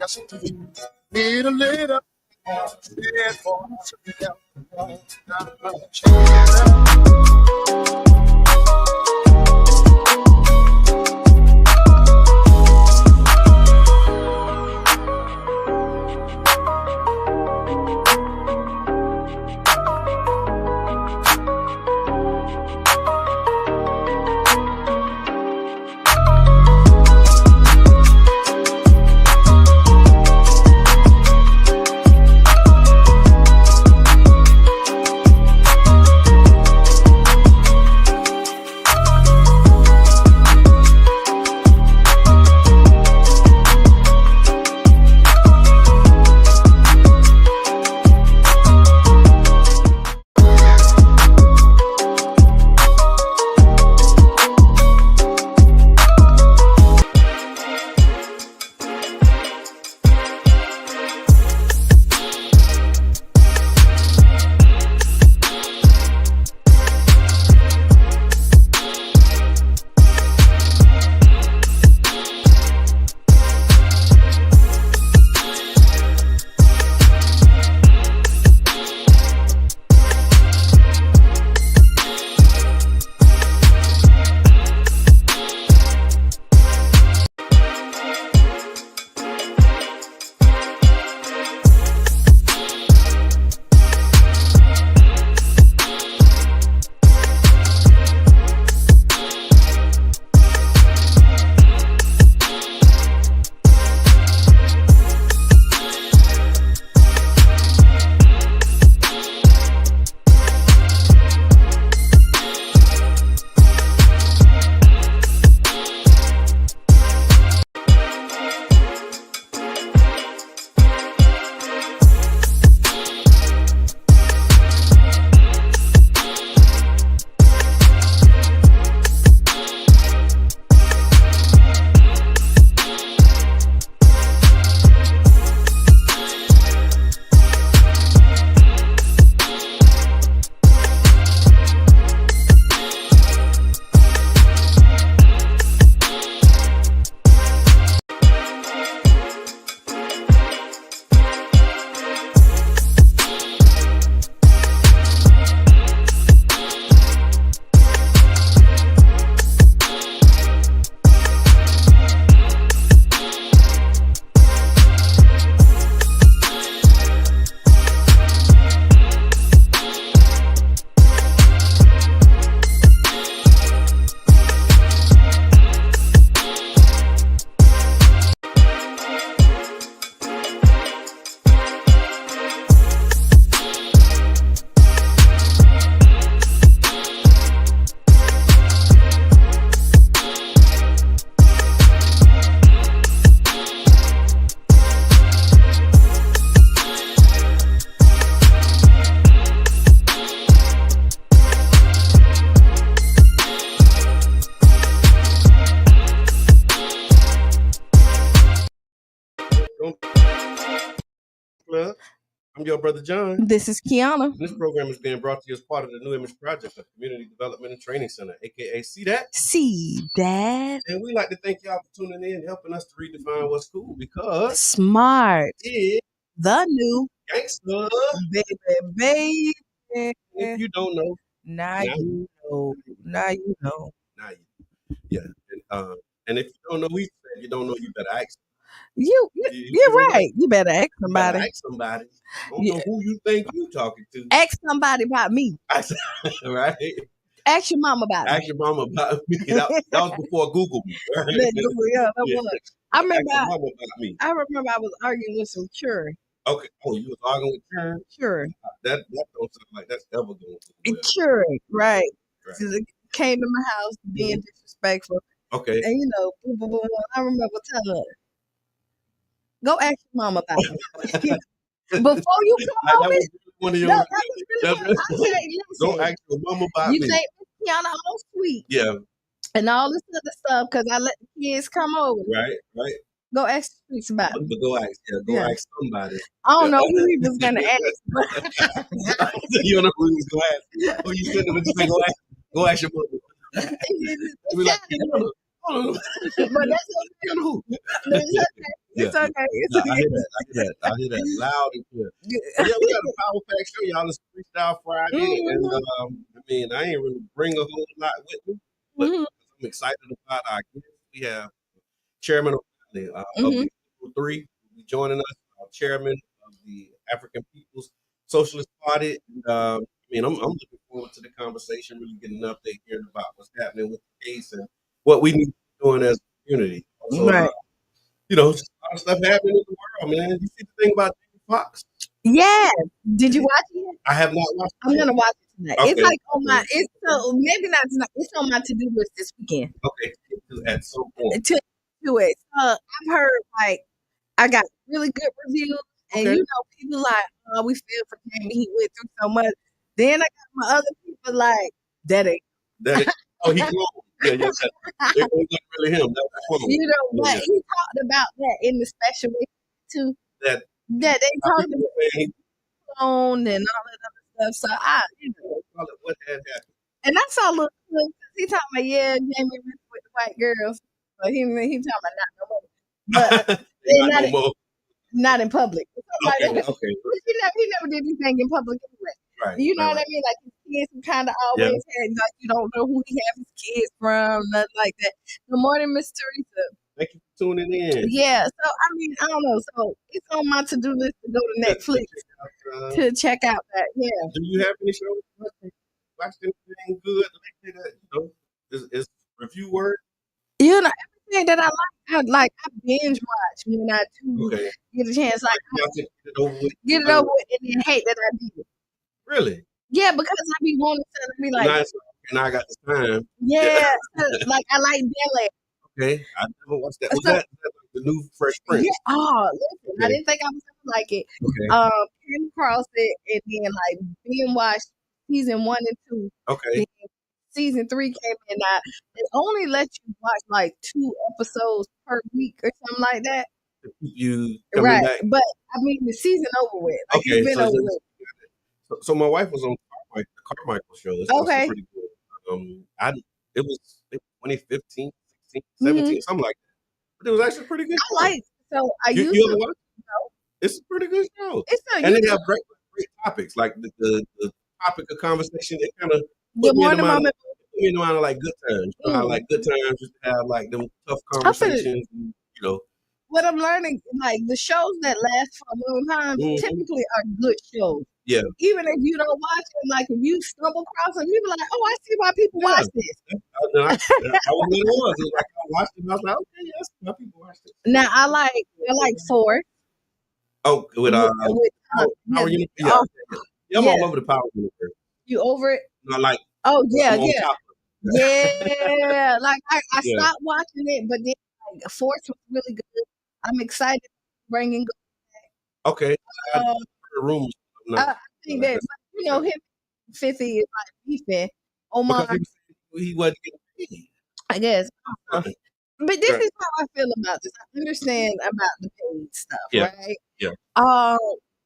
Yes, need a little for I'm your brother John. This is Kiana. This program is being brought to you as part of the New Image Project, a community development and training center, aka See That? See That. And we like to thank y'all for tuning in and helping us to redefine what's cool, because smart is the new gangster. Baby. If you don't know, now you know. Now you know. Yeah. And if you don't know, we said you don't know, you better ask. You're right. You better ask somebody. Ask somebody. Don't know who you think you talking to. Ask somebody about me. Right? Ask your mama about me. Ask your mama about me. That was before Google me. Right? Yeah, that was. I remember I was arguing with some Churi. Okay. Oh, you was arguing with Churi? Sure. That don't sound like that's ever going to well. Churi, right. It came to my house being disrespectful. Okay. And you know, I remember telling her, go ask your mama about it. Before you come over, go ask your mama about me. You say Kiana all sweet. Yeah. And all this other stuff because I let the kids come over. Right. Go ask the streets about it. But go ask somebody. I don't know who he was gonna ask. You don't know who he was gonna ask. Oh, you said go ask your mother. Hold on. But that's okay. You know, It's okay. It's okay. It's I okay. hear that. I hear that loud and clear. But yeah, we got a Power Pack show, y'all. It's Freestyle Friday, and I mean, I ain't really bring a whole lot with me, but I'm excited about our guests. We have Chairman Omali of the 3 will be joining us, Chairman of the African People's Socialist Party. And, I mean, I'm looking forward to the conversation, really getting an update, hearing about what's happening with the case and what we need to be doing as a community. Also, Right. you know, just a lot of stuff happening in the world, man. You see the thing about Jamie Foxx? Yeah. Did you watch it? I have not watched it. I'm gonna watch it tonight. Okay. It's like on my. It's so maybe not tonight. It's on my to do list this weekend. Okay, at some point. To it. I've heard like I got really good reviews, and you know people like, oh, we feel for Jamie. He went through so much. Then I got my other people like that ain't. Oh, he cloned. Yeah. It wasn't really him. That was cloned. You know, but he talked about that in the special too. That they talked about clone and all that other stuff. So you know, what had happened. And I saw a little clip. He talking about Jamie went with the white girls, but he talking about not no more. But not, no more. Not in public. Okay. He never did anything in public anyway. Right. You know what I mean? Like his kids kind of always had like you don't know who he has his kids from, nothing like that. Good morning, Miss Teresa. Thank you for tuning in. Yeah. So I mean, I don't know. So it's on my to do list to go to Netflix to check out that. Yeah. Do you have any shows? Watched anything good lately that you know is review word? You know, everything that I like, I binge watch when I do get a chance. Like, get it over with, and then hate that I did it. Really? Yeah, because I be wanting to be like, nice, and I got the time. Yeah, like I like ballet. Okay, I never watched that. Was that the new Fresh Prince? Yeah. Oh, listen, I didn't think I was gonna like it. Okay. Came across it and then like being watched season 1 and 2. Okay. Season 3 came in. They only let you watch like 2 episodes per week or something like that. You right, back. But I mean the season over with. Like, okay, it's been over with. So my wife was on the Carmichael show. It's pretty good. It was 2015, 16, 17, something like that. But it was actually pretty good. I used to watch it? No. It's a pretty good show. And they have great topics. Like the topic of conversation, it kind of Good morning, Mama. You know, how like good times. You know, how like good times just have like them tough conversations. And, you know. What I'm learning, like the shows that last for a long time, typically are good shows. Yeah. Even if you don't watch them, like if you stumble across them, you be like, "Oh, I see why people watch this." I was like I watched it. And I was like, "Okay, yes, why people watch this." Now I like Force. Oh, how are you? Yeah, I'm all over the Power universe. You over it? No, like. Oh yeah. Yeah, like I stopped watching it, but then like, Force was really good. I'm excited bringing back. Okay. I think that you know him 50 is like beefing. Omar, he wasn't getting paid. I guess. But this is how I feel about this. I understand about the paid stuff, right? Yeah.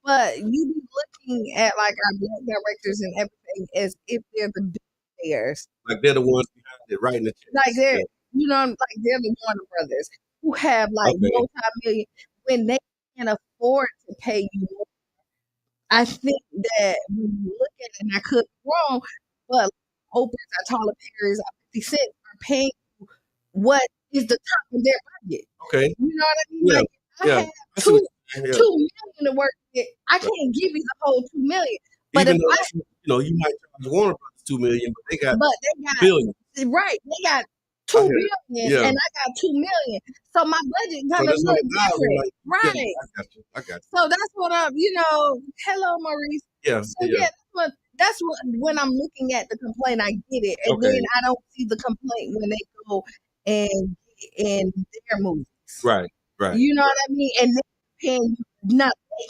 But you be looking at like our black directors and everything as if they're the players. Like they're the ones behind it, right in the chest. Like they're, you know, like they're the Warner Brothers who have like multi-million when they can afford to pay you more. I think that when you look at it, and I could be wrong, but Oprah's, Tyler Perry's, 50 Cent are paying what is the top of their budget. Okay. You know what I mean? Like I have $2 million to work with. I can't give you the whole $2 million. But even though, you might charge Warner Brothers $2 million, but they got billions. Right. They got $2 billion and I got $2 million. So my budget kind of looks different. Right. I got you. So that's what I'm, hello Maurice. Yeah. So that's what when I'm looking at the complaint, I get it. And then I don't see the complaint when they go and in their movies. Right. You know what I mean? And they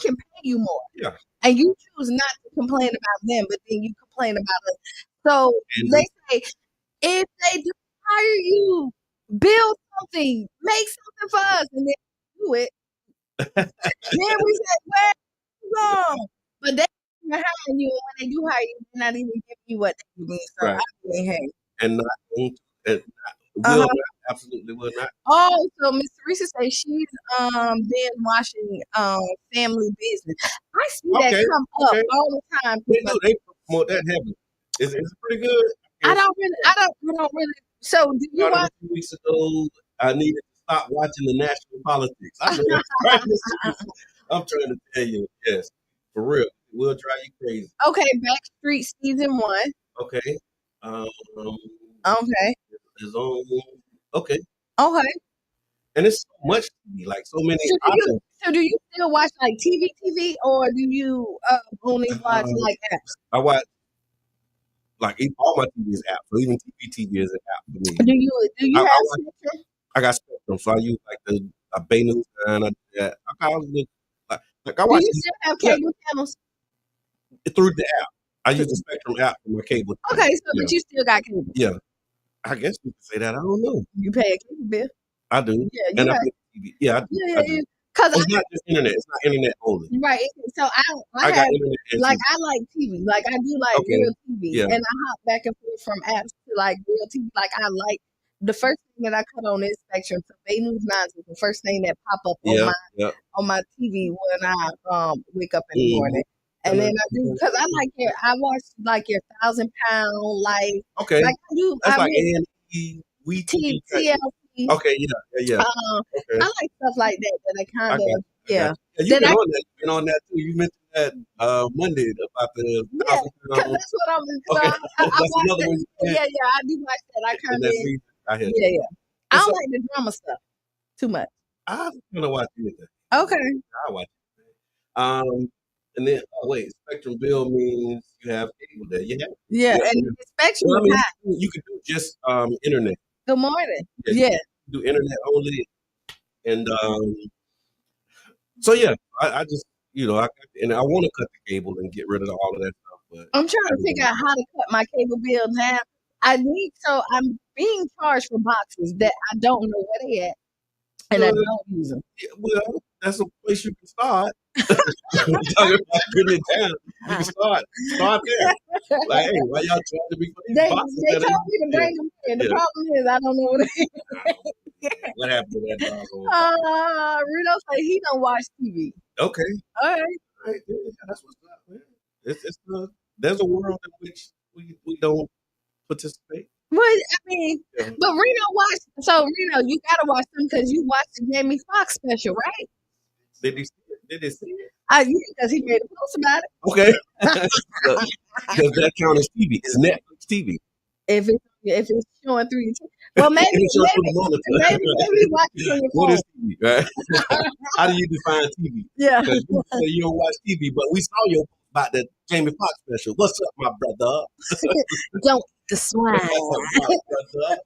can pay you more. Yeah. And you choose not to complain about them, but then you complain about us. So they say, if they do hire you, build something, make something for us, and then do it. Then we say, where you going? But they hire you, and when they do hire you, they're not even giving you what they give me. So I really hate. And will absolutely will not. Oh, so Miss Teresa says she's been watching Family Business. I see that Okay, come up okay. all the time. They do. They promote that heavily. It's pretty good. I Yes. don't really. So do you Started watch? a few weeks ago. I needed to stop watching the national politics. I know that's right, Miss Teresa. I'm trying to tell you, yes, for real, it will drive you crazy. Okay, Backstreet season 1. Okay, um, Okay, is on. Okay, okay. and it's so much TV, like so many options. So do you still watch like TV, or do you only watch Um, like apps? I watch like all my TV is app, so even TV is an app for me. Do you I have watch. Spectrum? I got Spectrum, so I use like the Bay News and I look like I Do watch you still have yeah, cable channels? through the app. I use the Spectrum app for my cable. Okay, so Yeah, but you still got cable. yeah. I guess you could say that. I don't know. You pay a cable bill. I do, Yeah, you and I have. pay TV. Yeah, I do. Yeah, I yeah. do. Because It's not just internet. It's not internet only. right. So I I got have internet and like TV. I like TV. Like I do like Okay. real TV, Yeah. and I hop back and forth from apps to like real TV. Like I like the first thing that I cut on is Spectrum. So Bay News 9 is the first thing that pop up Yeah. Yeah. on my TV when I wake up in the Mhm. morning. And then I do because I watch like your 1,000 Pound Life. Okay. Like I do. That's I like mean, A&E, We TV. TLC. Okay. Yeah. Okay. I like stuff like that I I kind got you. of yeah. You've That been I on that. You've been on that too. You mentioned that Monday about the yeah, 1,000 because pound. that's what I'm. Okay. I That's watch another that. one. Yeah, I do watch that. I And kind of that's reason I had. yeah. I And don't so like the drama stuff too much. I kind of watch anything. Okay. I watch it. And then wait, Spectrum bill means you have cable there. You have. Yeah, Yeah. and the Spectrum Well, I is mean, hot. you could do just internet. Good morning. Yeah, Yeah. you do internet only, and so yeah, I just and I want to cut the cable and get rid of all of that stuff, but I'm trying I to haven't figure done out how to cut my cable bill now. I'm being charged for boxes that I don't know where they at and I it. don't use them. Yeah, well, that's a place you can start. Talking about putting it down, you can start there. Like, hey, why y'all charging me for these They boxes? they that told ain't- me to bring them in. The yeah. problem is I don't know what they What happened to that doggone box? Reno said he don't watch TV. Okay, All right. all right, yeah, that's what's up, man. It's there's a world in which we don't participate. Well, I mean, Yeah. but Reno, you gotta watch them because you watched the Jamie Foxx special, right? Did they see it? Did they see it? Because he made a post about it. Okay. Does that count as TV? Is Netflix TV? If it's showing through your TV. Well, maybe It's showing through the monitor. maybe watch it on your What phone. is TV? Right? How do you define TV? Yeah. Because you say you don't watch TV, but we saw your about the Jamie Foxx special. What's up, my brother? Don't eat the swine. What's up, my brother?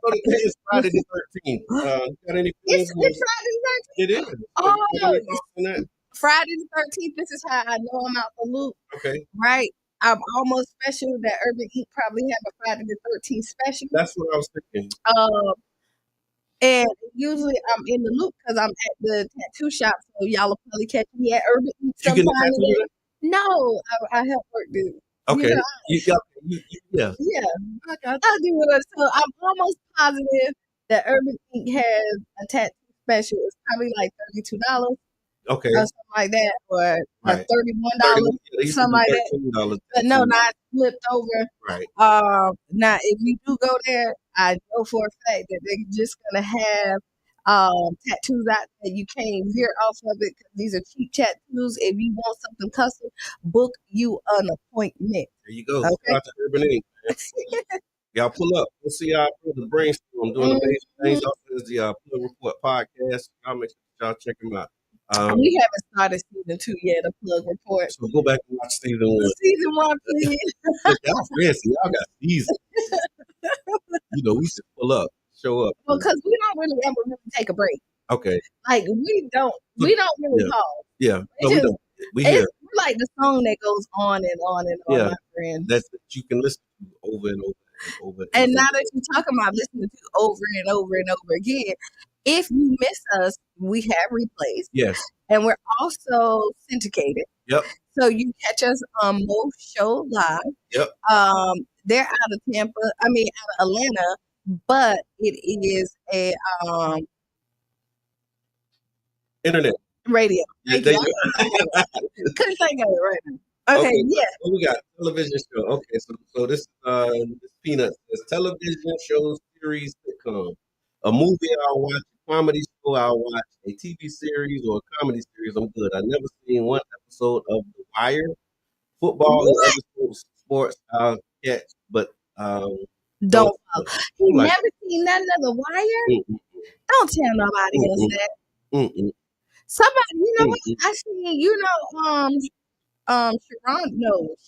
So today is Friday the 13th. Got any It's plans? Friday the 13th. It is. Oh, Got any thoughts on that? Friday the 13th. This is how I know I'm out the loop. Okay. Right. I'm almost special that Urban Heat probably have a Friday the 13th special. That's what I was thinking. And usually I'm in the loop because I'm at the tattoo shop, so y'all will probably catch me at Urban Heat You get a sometime. tattoo today? No, I help work this. Okay. You know, Yeah. yeah, I got I do it. So I'm almost positive that Urban Ink has a tattoo special. It's probably like $32 Okay. or something like that, or Right. $31, something like that. $13. But no, not flipped over. Right. Now if you do go there, I know for a fact that they're just gonna have tattoos out that you can't veer off of it because these are cheap tattoos. If you want something custom, book you an appointment. There you go. Okay. Shout out to Urban Ink, man. Y'all pull up. We'll see y'all for the brainstorm doing amazing things. Also, is the Plug Report podcast. Y'all make sure y'all check them out. We haven't started season 2 yet, a plug report. So go back and watch season 1. Season 1, please. Look, y'all fancy. Y'all got seasons. We should pull up, show up. Well, because we don't really ever really take a break. Okay. Like we don't really pause. Yeah. No, It's we just- don't. We hear. We're like the song that goes on and on and on, Yeah. my friend. That's that you can listen to over and over and over. And now that you're talking about listening to over and over and over again, if you miss us, we have replays. Yes. And we're also syndicated. Yep. So you catch us on Mo Show Live. Yep. They're out of Tampa. I mean, out of Atlanta, but it is a internet radio. Yeah, Thank there you. you go. Couldn't think of it right now. Okay, yeah. What we got? Television show. Okay, so this Peanuts says television show series sitcom. A movie I'll watch, a comedy show I'll watch, a TV series or a comedy series I'm good. I never seen one episode of The Wire, football and What? other sports I'll catch, but Don't don't follow. He I'm like never seen none of The Wire? mm, Don't tell nobody else mm, that. mm, mm, Somebody, you know mm, what? mm. I seen,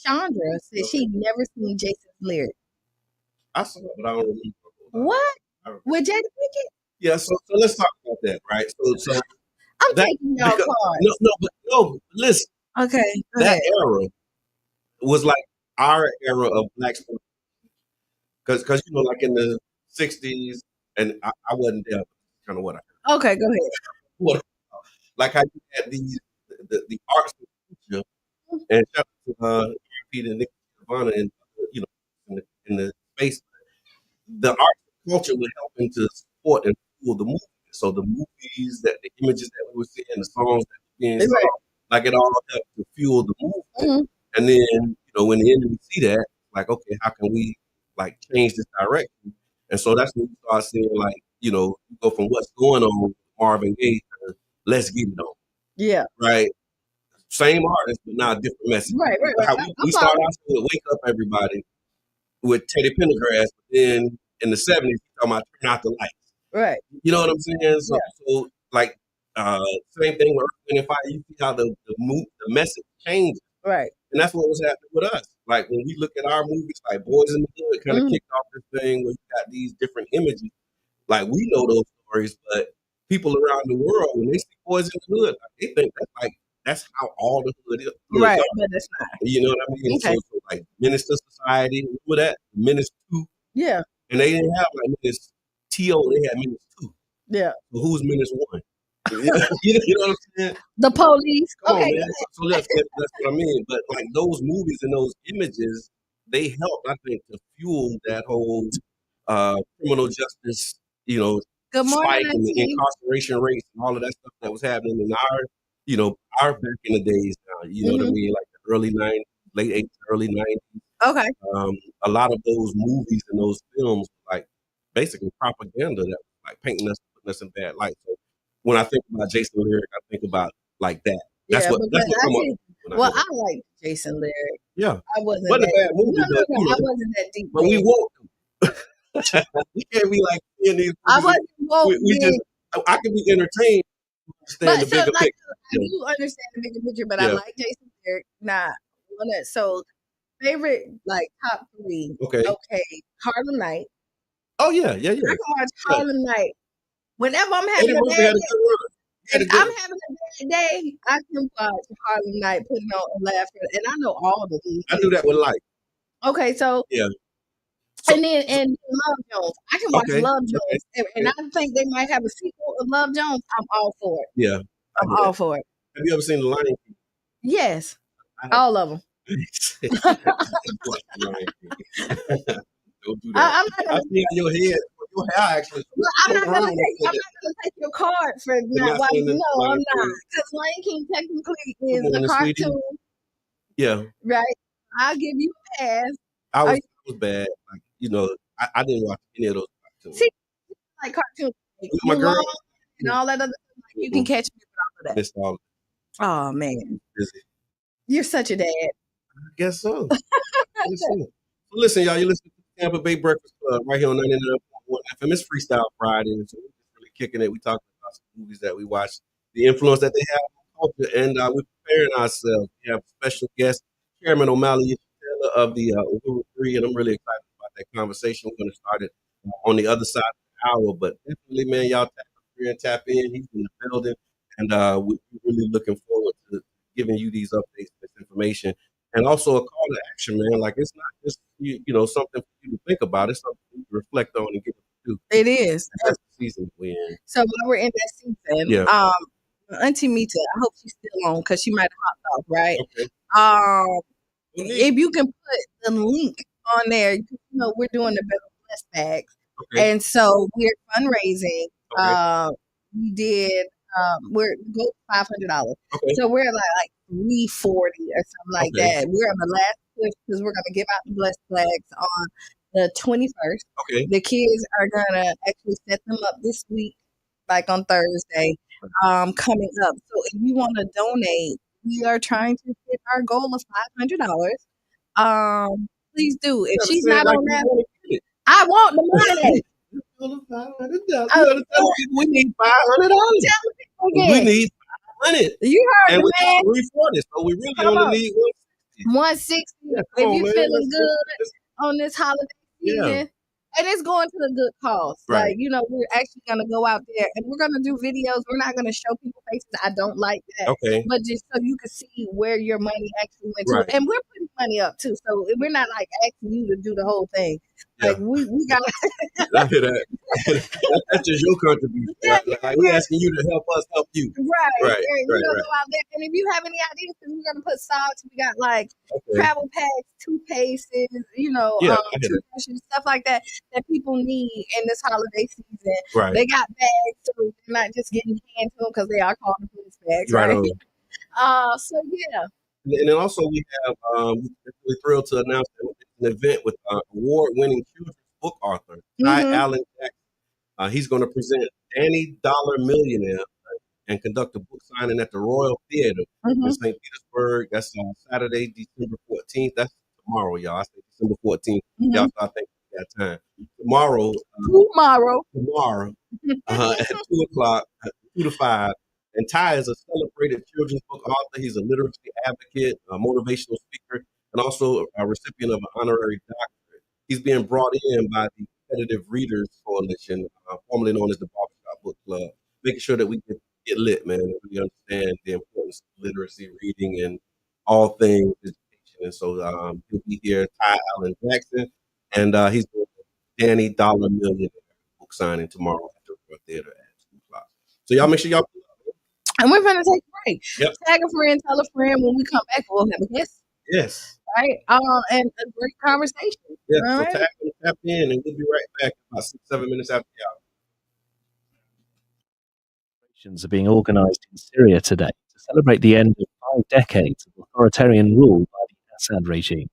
Chandra said she never seen Jason's lyric. I saw it, but I don't remember. What? With Jada Pinkett? Yeah, so let's talk about that, right? So I'm that taking y'all because cards. no, listen, Okay, go that ahead. era was like our era of black sports because like in the '60s, and I wasn't there. Kind of what I Okay, go ahead. what like how you had the arts and culture, and shout out to Peter and Nick Savannah and in the space, the art and culture would help into support and fuel the movement. So the movies the images that we were seeing, the songs that were being sung, like it all helped to fuel the movement. Mhm. And then, when the enemy see that, like, okay, how can we like change this direction? And so that's when you start seeing like, you go from what's going on with Marvin Gaye to let's get it on. Yeah. Right. Same artist, but now a different message. Right. How we start out with Wake Up Everybody with Teddy Pendergrass, but then in the 70s, talking about turn out the lights. Right. You know what I'm saying? So like same thing with Earth, Wind and Fire. You see how the message changes. Right. And that's what was happening with us. Like when we look at our movies, like Boys in the Hood, kind of kicked off this thing where you got these different images. Like we know those stories, but people around the world, when they see Boys in the Hood, they think that's how all the hood is. Right, but that's not. You know what I mean? Okay. So like Menace to Society, remember that? Menace 2. Yeah. And they didn't have like Menace T.O., they had Menace 2. Yeah. So who's Menace 1? You know what I'm saying? The police. Come okay. on, man. So that's what I mean. But like those movies and those images, they help, I think, to fuel that whole criminal justice, Good morning, spike and the incarceration rates and all of that stuff that was happening in our back in the days now. You know what I mean? Like the early 90s, late 80s, early 90s. Okay. A lot of those movies and those films, like basically propaganda that was like putting us in bad light. So when I think about Jason Lyric, I think about like that. That's what come up. Well, I like Jason Lyric. Yeah. I wasn't a bad movie, no, I wasn't that deep. But we woke. We can't be like in these movies. I wasn't woke. I can be entertained. Understand the bigger picture. I do understand the bigger picture, but I like Jason Lyric. So favorite like top 3. Okay. Harlem Night. Oh yeah. I can watch Harlem Night whenever I'm having a bad day. If I'm having a bad day, I can watch Harlem Night, put it on and laugh. And I know all of these. I do that with life. Okay, so yeah. And Love Jones. I can watch Love Jones. And I think they might have a sequel of Love Jones. I'm all for it. Yeah. I'm all for it. Have you ever seen The Lion King? Yes. All of them. Don't do that. I'm not gonna, I see on your head. Your hair actually. Well, I'm not gonna take your card for not watching. No, I'm not. Because Lion King technically is a cartoon. Sweetie. Yeah. Right. I'll give you a pass. I was bad. Like, I didn't watch any of those cartoons. See, like cartoons. With my girl. And all that other stuff. Like, you can catch me with all of that. Missed all of it. Oh, man. You're such a dad. I guess so. Listen, y'all, you listen to the Tampa Bay Breakfast Club right here on 99.1 FM. It's Freestyle Friday, and so we're just really kicking it. We talking about some movies that we watched, the influence that they have on culture, and we're preparing ourselves. We have a special guest, Chairman Omali Yeshitela of the Uhuru 3, and I'm really excited about that conversation. We're going to start it on the other side of the hour, but definitely, man, y'all tap in. He's in the building, and we're really looking forward to giving you these updates, this information. And also a call to action, man. Like it's not just something for you to think about. It's something you to reflect on and get to do. It is. That's the season we're in. So while we're in that season, Auntie Mita, I hope she's still on because she might have hopped off, right? Okay. If you can put the link on there. You know, we're doing the Blessed bags, Okay. and so we're fundraising. Okay. We did. We're go $500. Okay. So we're like 340 or something like Okay. that. We're on the last push because we're gonna give out the Blessed flags on the 21st. Okay. The kids are gonna actually set them up this week, like on Thursday, coming up. So if you want to donate, we are trying to hit our goal of $500. Please do. If she's not on that, I want the money. We need $500. We need $500. You heard and the we man. 340, so we really only need 160. Yeah, if on, you man. feeling good on this holiday season. And it's going to the good cause. Right. Like, you know, we're actually going to go out there and we're going to do videos. We're not going to show people faces. I don't like that. Okay. But just so you can see where your money actually went Right. to. And we're putting money up too. So we're not like asking you to do the whole thing. Like we got I hear that. That's just your contribution. Like we're asking you to help us help you. Right. Right. Go out there. And if you have any ideas, because we're gonna put socks, we got like travel packs, toothpastes, you know, toothbrushes, stuff like that people need in this holiday season. Right. They got bags, so they're not just getting handed to them because they are called the police bags. Right. So yeah. And then also we have we're thrilled to announce an event with award-winning children's book author Ty Allen Jackson. He's going to present Danny Dollar Millionaire and conduct a book signing at the Royal Theater in St. Petersburg. That's on Saturday, December 14th. That's tomorrow, y'all. I say December 14th. Y'all start thinking that time. Tomorrow at 2 o'clock, 2 to 5. And Ty is a celebrated children's book author. He's a literacy advocate, a motivational speaker, and also a recipient of an honorary doctorate. He's being brought in by the Competitive Readers Coalition, formerly known as the Barbershop Book Club, making sure that we get lit, man, and we understand the importance of literacy, reading, and all things education. And so he'll be here, Ty Allen Jackson, and he's doing the Danny Dollar Millionaire book signing tomorrow at the Royal Theater at 2 o'clock. So y'all make sure y'all. And we're going to take a break. Yep. Tag a friend, tell a friend. When we come back, we'll have a guest. Yes. Right? And a great conversation. Yeah, so tap in, and we'll be right back about 6-7 minutes after y'all. Are being organized in Syria today to celebrate the end of 5 decades of authoritarian rule by the Assad regime.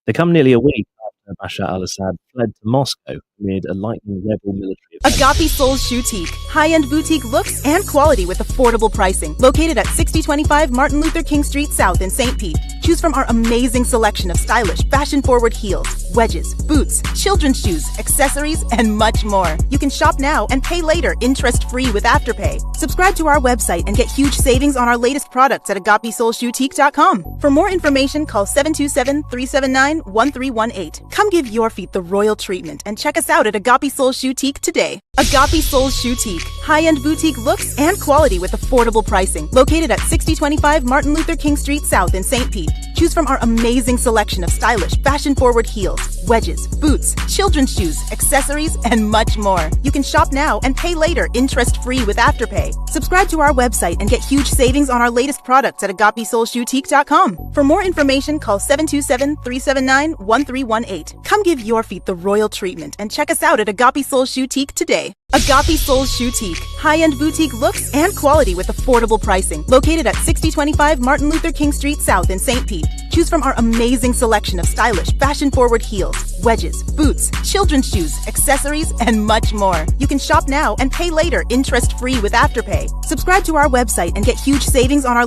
They come nearly a week after Bashar al-Assad fled to Moscow amid a lightning rebel military event. Agape Souls Boutique. High-end boutique looks and quality with affordable pricing. Located at 6025 Martin Luther King Street South in St. Pete. Choose from our amazing selection of stylish, fashion-forward heels, wedges, boots, children's shoes, accessories, and much more. You can shop now and pay later, interest-free with Afterpay. Subscribe to our website and get huge savings on our latest products at AgapeSoulsBoutique.com. For more information, call 727-379-1318. Come give your feet the royal treatment and check us out at Agape Souls Boutique today. Agape Souls Boutique. High-end boutique looks and quality with affordable pricing. Located at 6025 Martin Luther King Street South in St. Pete. Choose from our amazing selection of stylish, fashion-forward heels, wedges, boots, children's shoes, accessories, and much more. You can shop now and pay later, interest-free with Afterpay. Subscribe to our website and get huge savings on our latest products at AgapeSoulsBoutique.com. For more information, call 727-379-1318. Come give your feet the royal treatment and check us out at Agape Souls Boutique today. Agape Souls Boutique. High-end boutique looks and quality with affordable pricing. Located at 6025 Martin Luther King Street South in St. Pete. Choose from our amazing selection of stylish, fashion-forward heels, wedges, boots, children's shoes, accessories, and much more. You can shop now and pay later, interest-free with Afterpay. Subscribe to our website and get huge savings on our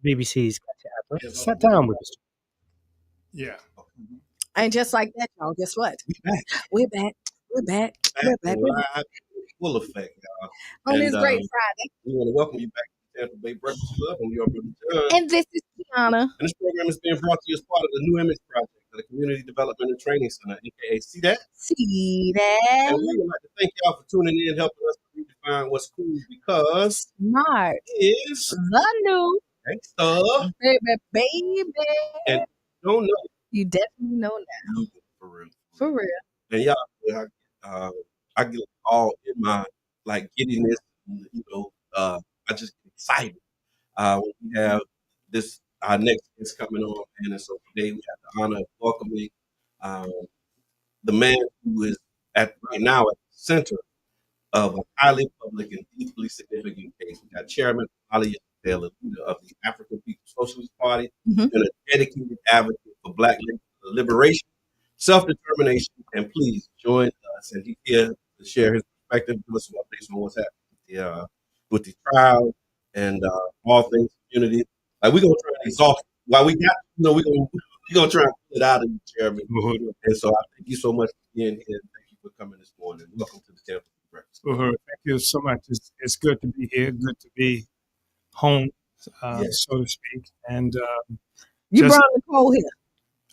BBC's Katya Adler sat down with us. Yeah. And just like that, y'all, guess what? We back. We're back. We're back. Back We're back. and We're back. live, full effect, y'all. On And this great Friday. we want to welcome you back to the Tampa Bay Breakfast Club. I'm your brother John. And this is Tiana. And this program is being brought to you as part of the New Image Project of the Community Development and Training Center, aka See That. See that? And we would like to thank y'all for tuning in, helping us to redefine what's cool, because Smart is the new gangsta. baby. And you don't know. You definitely know now. For real. For real. And y'all, I get all in my like giddiness, I just get excited when we have this our next guest coming on, and so today we have the honor of welcoming the man who is right now at the center of a highly public and deeply significant case. We got Chairman Omali Yeshitela, leader of the African People's Socialist Party, and a dedicated advocate for Black liberation, self-determination, and please join us. And he's here to share his perspective, give us some updates on what's happening with the trial and all things community. Like we're gonna try to exhaust while we got, we're gonna try and pull it out of you, Chairman. And so I thank you so much for being here. Thank you for coming this morning. Welcome to the Tampa Breakfast. Thank you so much. It's good to be here. Good to be home, so to speak. And you brought Nicole here.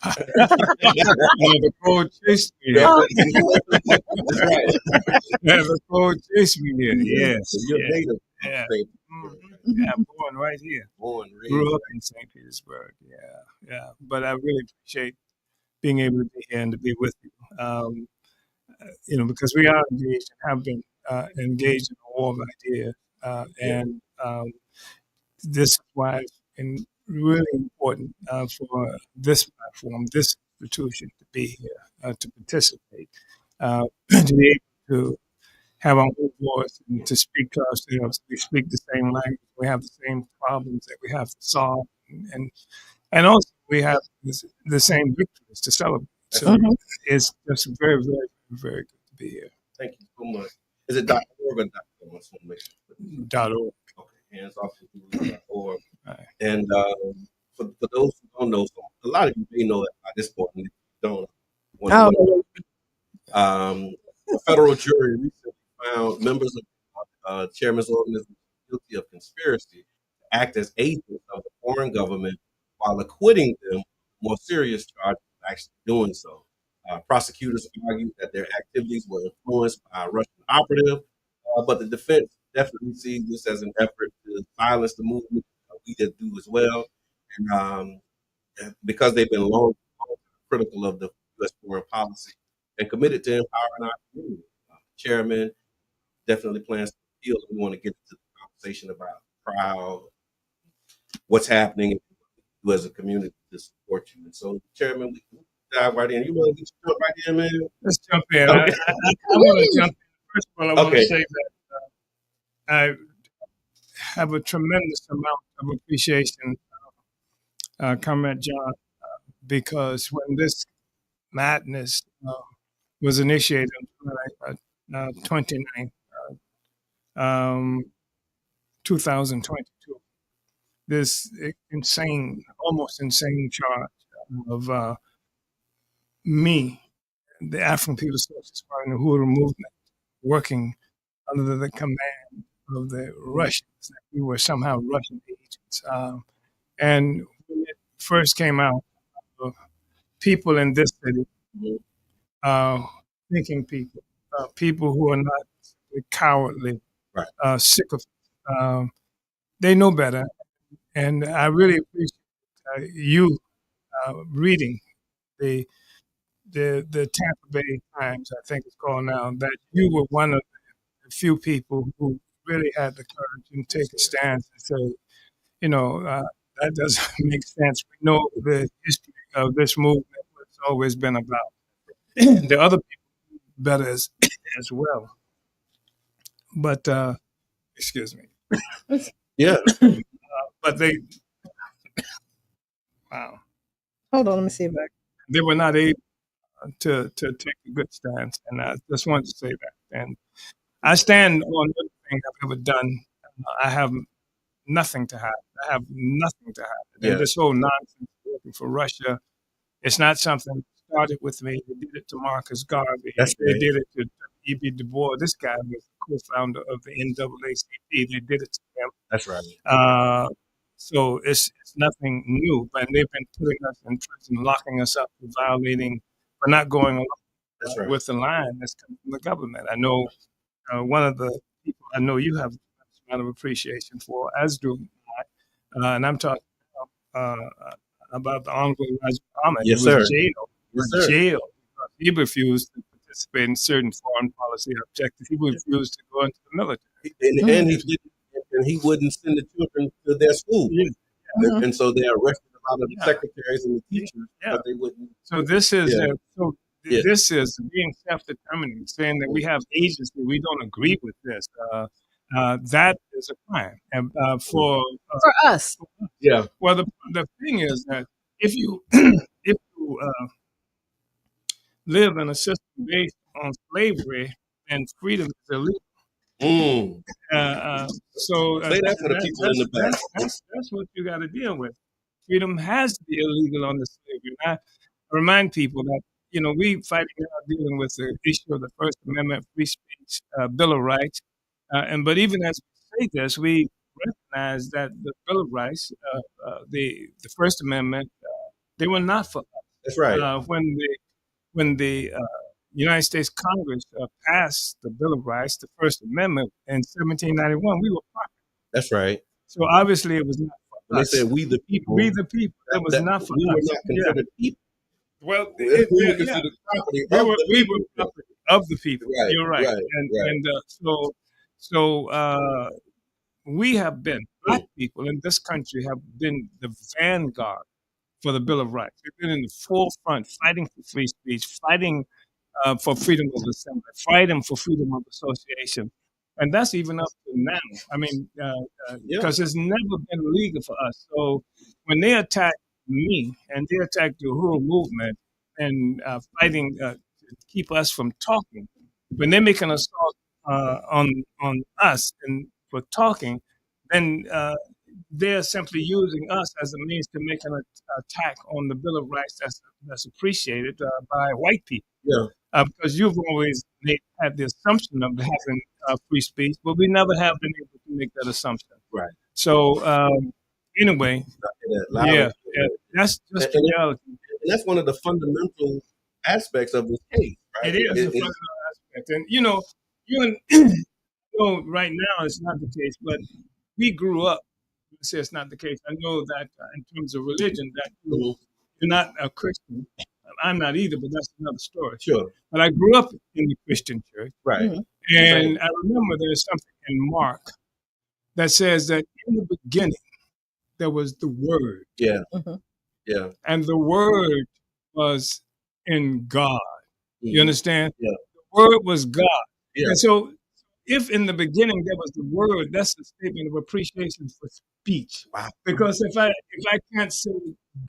the cold chased me here. That's right. The cold chased me here. Yes. So you're native. Yeah. Mm-hmm. Yeah, I'm born right here. Grew up in St. Petersburg. Yeah. But I really appreciate being able to be here and to be with you. Because we are engaged and have been engaged in a war of ideas. And this is why it's really important for this platform, this institution to be here, to participate, to be able to have our own voice and to speak to ourselves. We speak the same language. We have the same problems that we have to solve. And also we have the same victories to celebrate. So it's just very, very, very good to be here. Thank you so much. Is it .org or .com? I just want to make sure. .org. Okay, hands off to .org. Right. And for those who don't know, so a lot of you may know that by this point, and if you don't. A federal jury recently found members of Chairman's organization guilty of conspiracy to act as agents of the foreign government while acquitting them of more serious charges of actually doing so. Prosecutors argued that their activities were influenced by a Russian operative, but the defense definitely sees this as an effort to silence the movement. We did do as well. And because they've been long critical of the U.S. foreign policy and committed to empowering our community. Chairman definitely plans to appeal. We want to get into the conversation about trial, what's happening, and what we do as a community to support you. And so, Chairman, we can dive right in. You want to jump right in, man? Let's jump in. Okay. I want to jump in. First of all, I want to say that I have a tremendous amount of appreciation, Comrade John, because when this madness was initiated on 29, 2022, this almost insane charge of me, the African People's Socialist Party, and the Uhuru movement, working under the command of the Russians, that we were somehow Russian agents. And when it first came out, people in this city, thinking people who are not cowardly, sycophants, they know better. And I really appreciate you reading the Tampa Bay Times, I think it's called now, that you were one of the few people who really had the courage to take a stance and say, that doesn't make sense. We know the history of this movement, what it's always been about. The other people better as well. But, excuse me. Yeah. But wow. Hold on, let me see if they were not able to take a good stance. And I just wanted to say that. And I stand on everything I've ever done. I have nothing to hide. I have nothing to hide. Yeah. And this whole nonsense working for Russia, it's not something that started with me. They did it to Marcus Garvey. That's They right. did it to E.B. Du Bois. This guy was co-founder of the NAACP. They did it to him. That's right. So it's nothing new, but they've been putting us in prison, locking us up for violating, for not going along with the line that's coming from the government. I know one of the people I know you have a lot of appreciation for, as do I, and I'm talking about the Honorable Elijah Muhammad. Yes, He was sir. jailed. He was Yes, sir. jailed because he refused to participate in certain foreign policy objectives. He refused to go into the military. And he wouldn't send the children to their school. Yeah. And so they arrested a lot of the secretaries and the teachers, but they wouldn't. So this is this is being self-determining, saying that we have agency. We don't agree with this. That is a crime, and for us. Yeah. Well, the thing is that if you live in a system based on slavery, then freedom is illegal. So say that for the people in the back. That's what you got to deal with. Freedom has to be illegal under slavery. And I remind people that we fighting now dealing with the issue of the First Amendment, free speech, Bill of Rights, but even as we say this, we recognize that the Bill of Rights, the First Amendment, they were not for us. That's right. When the United States Congress passed the Bill of Rights, the First Amendment in 1791, we were property. That's right. So obviously it was not for when us. They said we the people. We the people. It was not for we us. We were not considered people. Well, we were considered property we were property of the people. Right, You're right. So we have been, black people in this country have been the vanguard for the Bill of Rights. We've been in the forefront fighting for free speech, fighting for freedom of assembly, fighting for freedom of association. And that's even up to now. I mean, because it's never been legal for us. So when they attack me and they attack the whole movement and fighting to keep us from talking, when they make an assault on us and for talking, then they're simply using us as a means to make an attack on the Bill of Rights that's appreciated by white people. Yeah. Because you've always had the assumption of having free speech, but we never have been able to make that assumption. Right. So anyway, that's just the reality. And that's one of the fundamental aspects of this case, right? It is a fundamental aspect. And right now it's not the case, but we grew up. Say it's not the case. I know that in terms of religion, that you're not a Christian. I'm not either, but that's another story. Sure. But I grew up in the Christian church. Right. And I remember there's something in Mark that says that in the beginning, there was the Word. Yeah. Yeah. And the Word was in God. You understand? Yeah. The Word was God. Yeah. And so if in the beginning there was the Word, that's a statement of appreciation for speech. Wow. Because if I can't say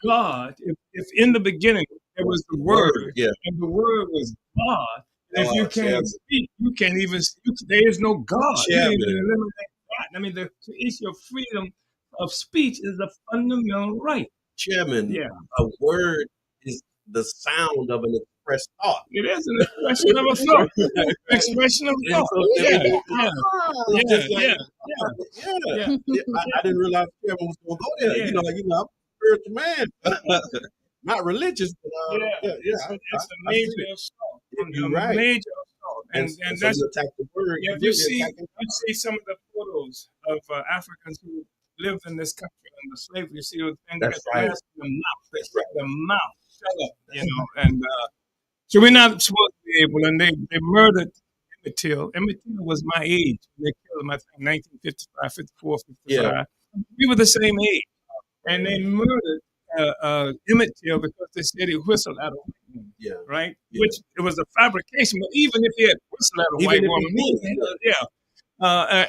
God, if in the beginning there was the Word, and the Word was God, if you can't speak, you can't even speak. There is no God. You can't even eliminate God. I mean, the issue of freedom of speech is a fundamental right. Chairman, a word is the sound of an expressed thought. It is an expression of a thought. Expression of thought. I didn't realize the chairman was going to go there. Yeah. I'm a spiritual man. Not religious, but it's a major assault. You're right. Major assault. And that's you attack the word. Yeah, you see some of the photos of Africans who lived in this country under slavery. You see those things That's right. The mouth. They the mouth. Shut up, and so we're not supposed to be able. And they murdered Emmett Till. Emmett Till was my age. They killed him, I think, 1955, 54, 55. Yeah. We were the same age, and they murdered Emmett Till because they said he whistled at a white woman. Yeah. Right. Yeah. Which it was a fabrication. But even if he had whistled at a white woman,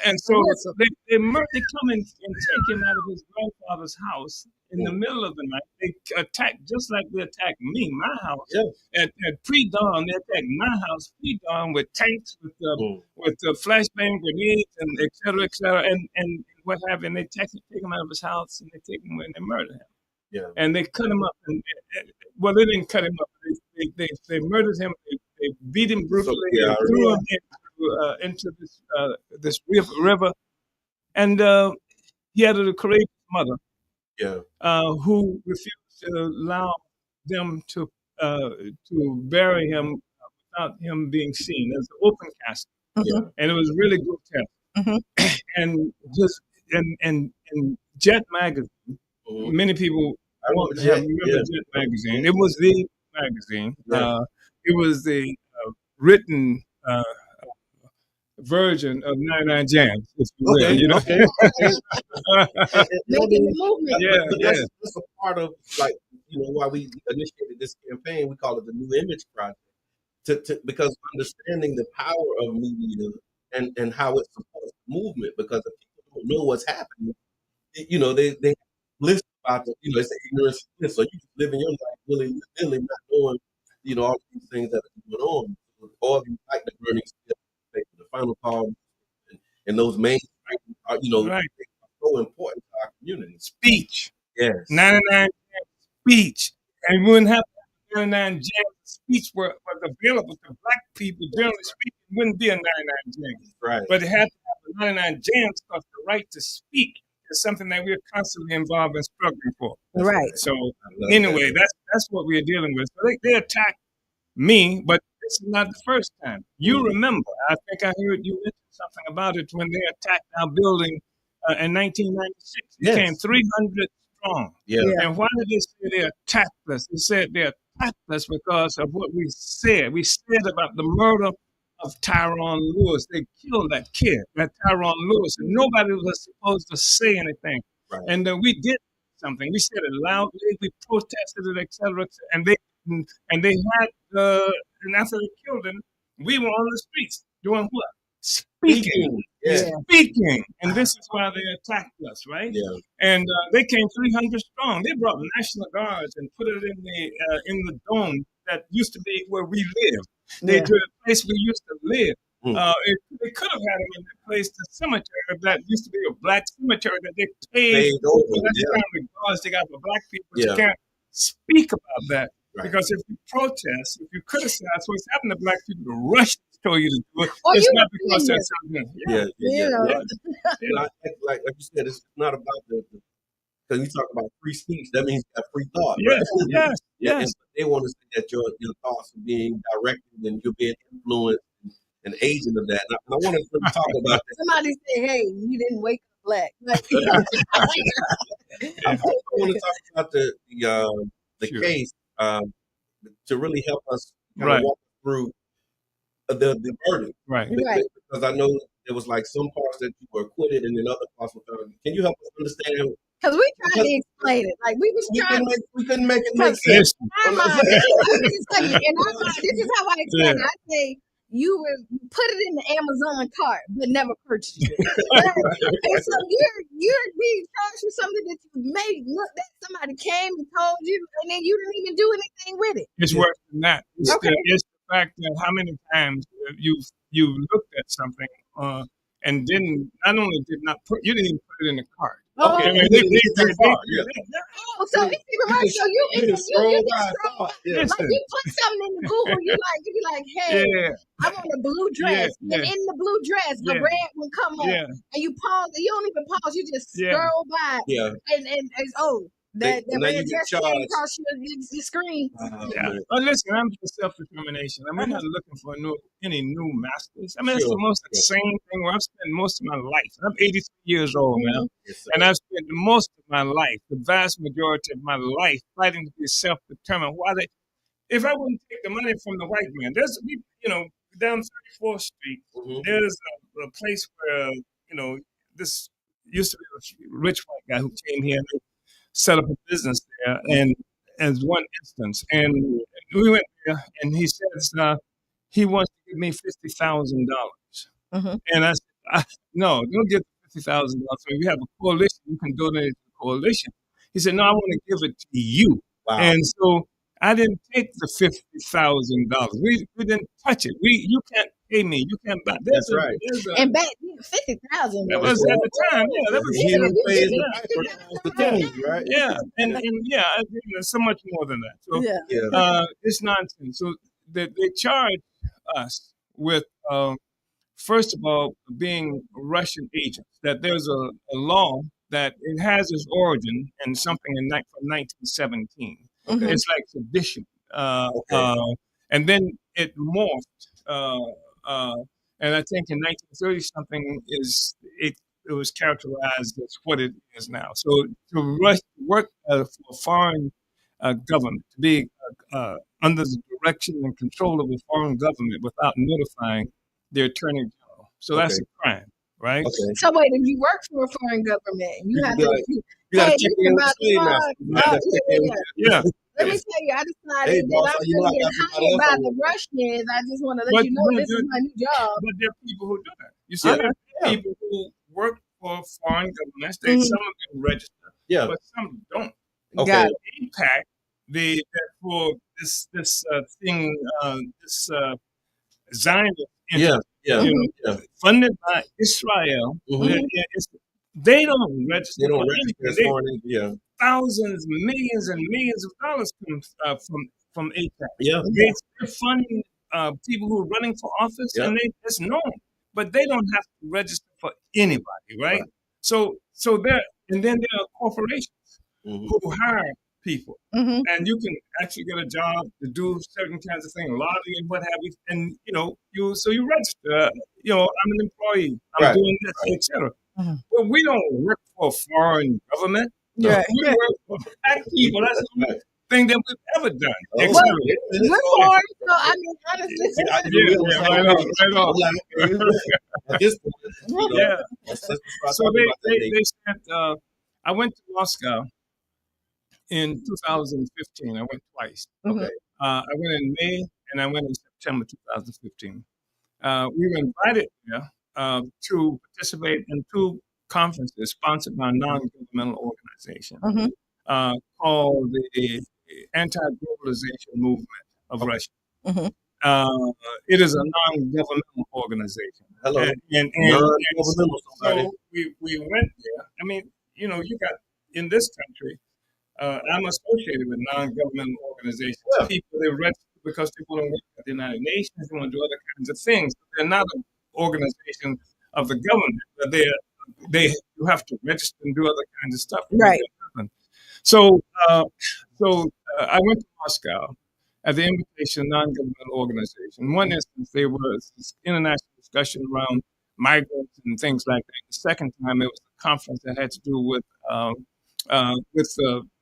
and so they come and take him out of his grandfather's house in the middle of the night. They attack just like they attacked me, my house. Yeah. At pre-dawn, they attacked my house pre-dawn with tanks, with flashbang grenades, and et cetera, et cetera. And what have you, and they take him out of his house and they take him and they murder him. Yeah. And they cut him up. And well, they didn't cut him up. They murdered him. They beat him brutally. Yeah, and threw him into this river. And he had a courageous mother. Yeah. Who refused to allow them to bury him without him being seen. It was an open casket, and it was really grotesque. And just in Jet magazine, many people remember Jet magazine. It was the magazine. Yeah. It was the written version of 99 Jams, if you will. You know? Making the movement. That's a part of, like, why we initiated this campaign. We call it the New Image Project, because understanding the power of media and how it supports the movement. Because if people don't know what's happening, they list about it's the ignorance. So you just living your life really not knowing, all these things that are going on. All these, like the burning steel, the final call, and those main, are, right. so important to our community. Speech. Yes. 99 speech. And we wouldn't have 99 Jams. Speech was available to black people. Generally speaking, it wouldn't be a 99 Jams. Right. But it had to have a 99 Jams because the right to speak is something that we're constantly involved in struggling for. Right. So anyway, that's what we're dealing with. So they attacked me, but this is not the first time. You remember, I think I heard you mention something about it when they attacked our building in 1996. It came 300 strong. Yeah. And why did they say they attacked us? They said they attacked us because of what we said. We said about the murder of Tyrone Lewis. They killed that kid, that Tyrone Lewis, and nobody was supposed to say anything. Right. And we did something. We said it loudly. We protested it, etc. And they had, and after they killed him, we were on the streets doing what? Speaking. Yeah. Speaking. And this is why they attacked us, right? Yeah. And they came 300 strong. They brought National Guards and put it in the dome that used to be where we lived. They did a place we used to live. They could have had him in the place, the cemetery that used to be a black cemetery that they paid over. That's the kind of regards they got for black people. But you can't speak about that. Right. Because if you protest, if you criticize what's happened to black people, the Russians told you to do it. It's not because there's something. Like you said, it's not about because you talk about free speech, that means you have free thought. Yes, right? Yes. They want to say that your thoughts are being directed and you're being influenced, an agent of that. And I want to talk about that. Somebody said, "Hey, you didn't wake up black." I want to talk about the case to really help us walk through the verdict. Right. Because I know there was like some parts that you were acquitted and then other parts were found. Can you help us understand? Because we tried to explain it. Like we couldn't make it make sense. In my mind, this is how I explain it. I say, you put it in the Amazon cart, but never purchased it. And so you're being charged with something that you made look that somebody came and told you, and then you didn't even do anything with it. It's worse than that. It's the fact that how many times you looked at something and not only did not you didn't even put it in the cart. Okay. I mean, so it's even right. So you just scroll. Like you put something in the Google, you be like, hey, I want a blue dress. And in the blue dress, the red one come up. And you pause. You don't even pause. You just scroll by. And it's that red dress came across your screen. But listen, I'm just self-determination. I mean, I'm not looking for any new masters. I mean, it's almost the same thing where I've spent most of my life. I'm 83 years old now, and I've spent most of my life, the vast majority of my life, fighting to be self-determined. If I wouldn't take the money from the white man, down 34th Street, there's a place where, this used to be a rich white guy who came here and set up a business there, and as one instance, and we went there, and he says he wants to give me $50,000, and I said, no, don't give $50,000. We have a coalition; you can donate to the coalition. He said, no, I want to give it to you, and so I didn't take the $50,000. We didn't touch it. You can't pay me. You can't buy. That's right. And back 50,000. That was at the time. Yeah, that was He who pays the yeah. piper calls the tune, right? Yeah, and yeah, I think there's so much more than that. So it's nonsense. So they charge us with first of all being Russian agents. That there's a law that it has its origin in something from 1917. Okay. It's like sedition, and then it morphed. And I think in 1930 something it was characterized as what it is now. So to work for a foreign government, to be under the direction and control of a foreign government without notifying the attorney general. So that's a crime, right? Okay. So wait, if you work for a foreign government, you have to. You got to check in with the slave master. Yeah. Let me tell you, I decided that I'm going to get hired by the Russians. I just want to let you know this is my new job. But there are people who do that. You see, there are people who work for foreign governments. Some of them register, but some don't. Okay. AIPAC, for this thing, this Zionist funded by Israel. They don't register. They don't register as foreign. Thousands, millions, and millions of dollars come from AIPAC. Yeah, they're funding people who are running for office, and it's known, but they don't have to register for anybody, right? So there, and then there are corporations who hire people, and you can actually get a job to do certain kinds of things, lobbying, what have you, and you register. I'm an employee. I'm doing this, etc. But we don't work for a foreign government. We work for black people. That's the only thing that we've ever done. We're foreign, so I mean, honestly. Right on. So they said, I went to Moscow in 2015. I went twice. Okay. I went in May and I went in September 2015. We were invited there to participate in two conferences sponsored by a non-governmental organization called the Anti-Globalization Movement of Russia. It is a non-governmental organization. Hello. And so we went there. I mean, you got in this country, I'm associated with non-governmental organizations. People, they register because they want to work at the United Nations, they want to do other kinds of things. They're not an organization of the government, but you have to register and do other kinds of stuff. Right. So I went to Moscow at the invitation of a non-governmental organization. In one instance, there was this international discussion around migrants and things like that. The second time, it was a conference that had to do with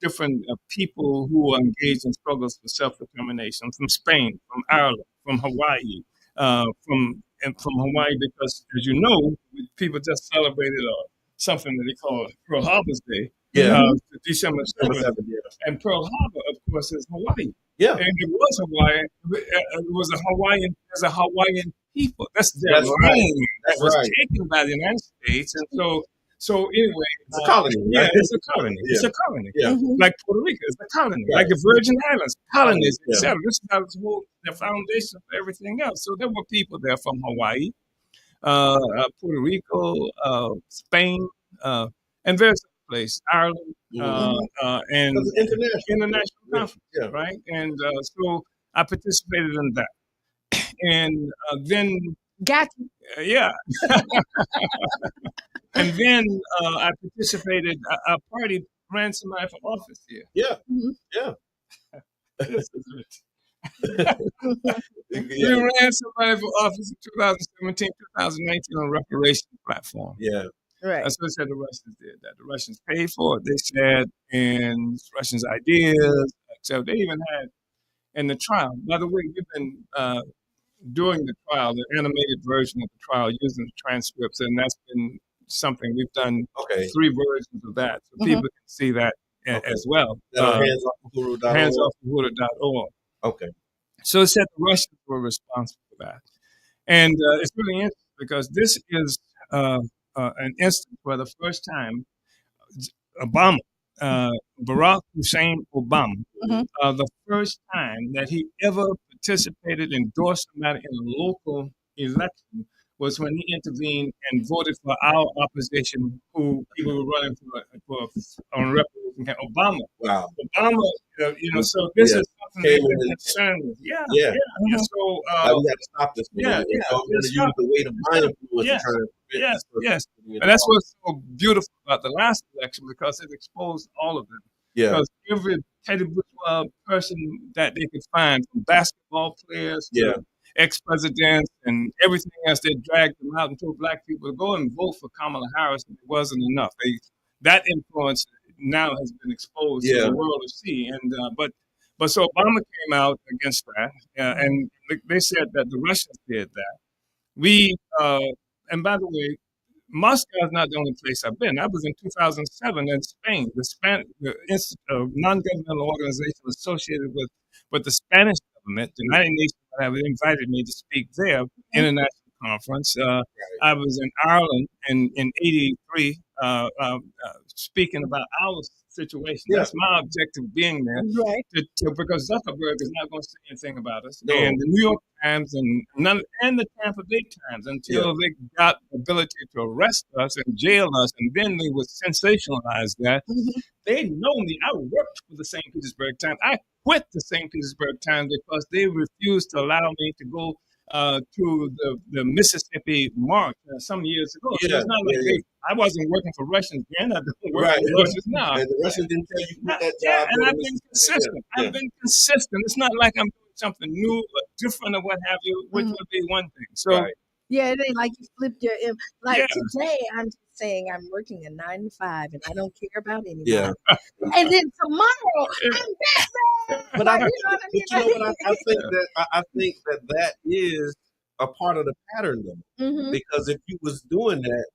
different people who are engaged in struggles for self-determination from Spain, from Ireland, from Hawaii, from Hawaii, because, as you know, people just celebrated something that they call Pearl Harbor's Day, December 7th. And Pearl Harbor, of course, is Hawaii. Yeah. And it was Hawaii. It was a Hawaiian people. That's their land that was taken by the United States. And so anyway, it's a colony. Yeah, it's a colony. It's a colony. Yeah. Like Puerto Rico is a colony. Like the Virgin Islands, colonies, etc. This is how the foundation for everything else. So there were people there from Hawaii, Puerto Rico, Spain, and various other places, Ireland, and international conference, right? And so I participated in that, and then and then I participated. Our party ran somebody for office here. We ran somebody for office in 2017, 2019 on a reparations platform. Right. That's what the Russians did. That the Russians paid for it, they said, and Russians' ideas. So they even had in the trial. By the way, we've been doing the trial, the animated version of the trial, using the transcripts, and that's been something we've done. 3 versions of that, so people can see that as well. Handsoffahuru.org. Okay. So it said the Russians were responsible for that, and it's really interesting because this is an instance where the first time Obama, Barack Hussein Obama, the first time that he ever participated, endorsed somebody in a local election was when he intervened and voted for our opposition, who people were running for on Republican Obama. Wow. Obama, so this is something Came they've been in concerned with. Yeah. So we had to stop this. Yeah. So I'm going to use the weight of my influence to try to prevent this. Yes. And that's what's so beautiful about the last election, because it exposed all of them. Yeah. Because every Teddy Bourgeois person that they could find, from basketball players to ex-presidents and everything else, they dragged them out and told black people to go and vote for Kamala Harris, and it wasn't enough. That influence now has been exposed to the world to see. And but so Obama came out against that, and they said that the Russians did that. And by the way, Moscow is not the only place I've been. I was in 2007 in Spain, the non-governmental organization associated with the Spanish government. The United Nations have invited me to speak there, international conference. I was in Ireland in '83, speaking about our situation. That's my objective, being there, because Zuckerberg is not going to say anything about us. No. And the New York Times and the Tampa Bay Times, until they got the ability to arrest us and jail us, and then they would sensationalize that. They know me. I worked for the St. Petersburg Times. I quit the St. Petersburg Times because they refused to allow me to go to the Mississippi March some years ago. So it's not like I wasn't working for Russians then. I don't work for Russians now. And the Russians didn't tell you to quit that job. And I've been consistent. I've been consistent. It's not like I'm doing something new or different or what have you, which would be one thing. So yeah, it ain't like you flipped your today. I'm just saying I'm working a 9 to 5 and I don't care about anybody. Yeah. And then tomorrow I'm Batman. But I think that is a part of the pattern, though. Because if you was doing that,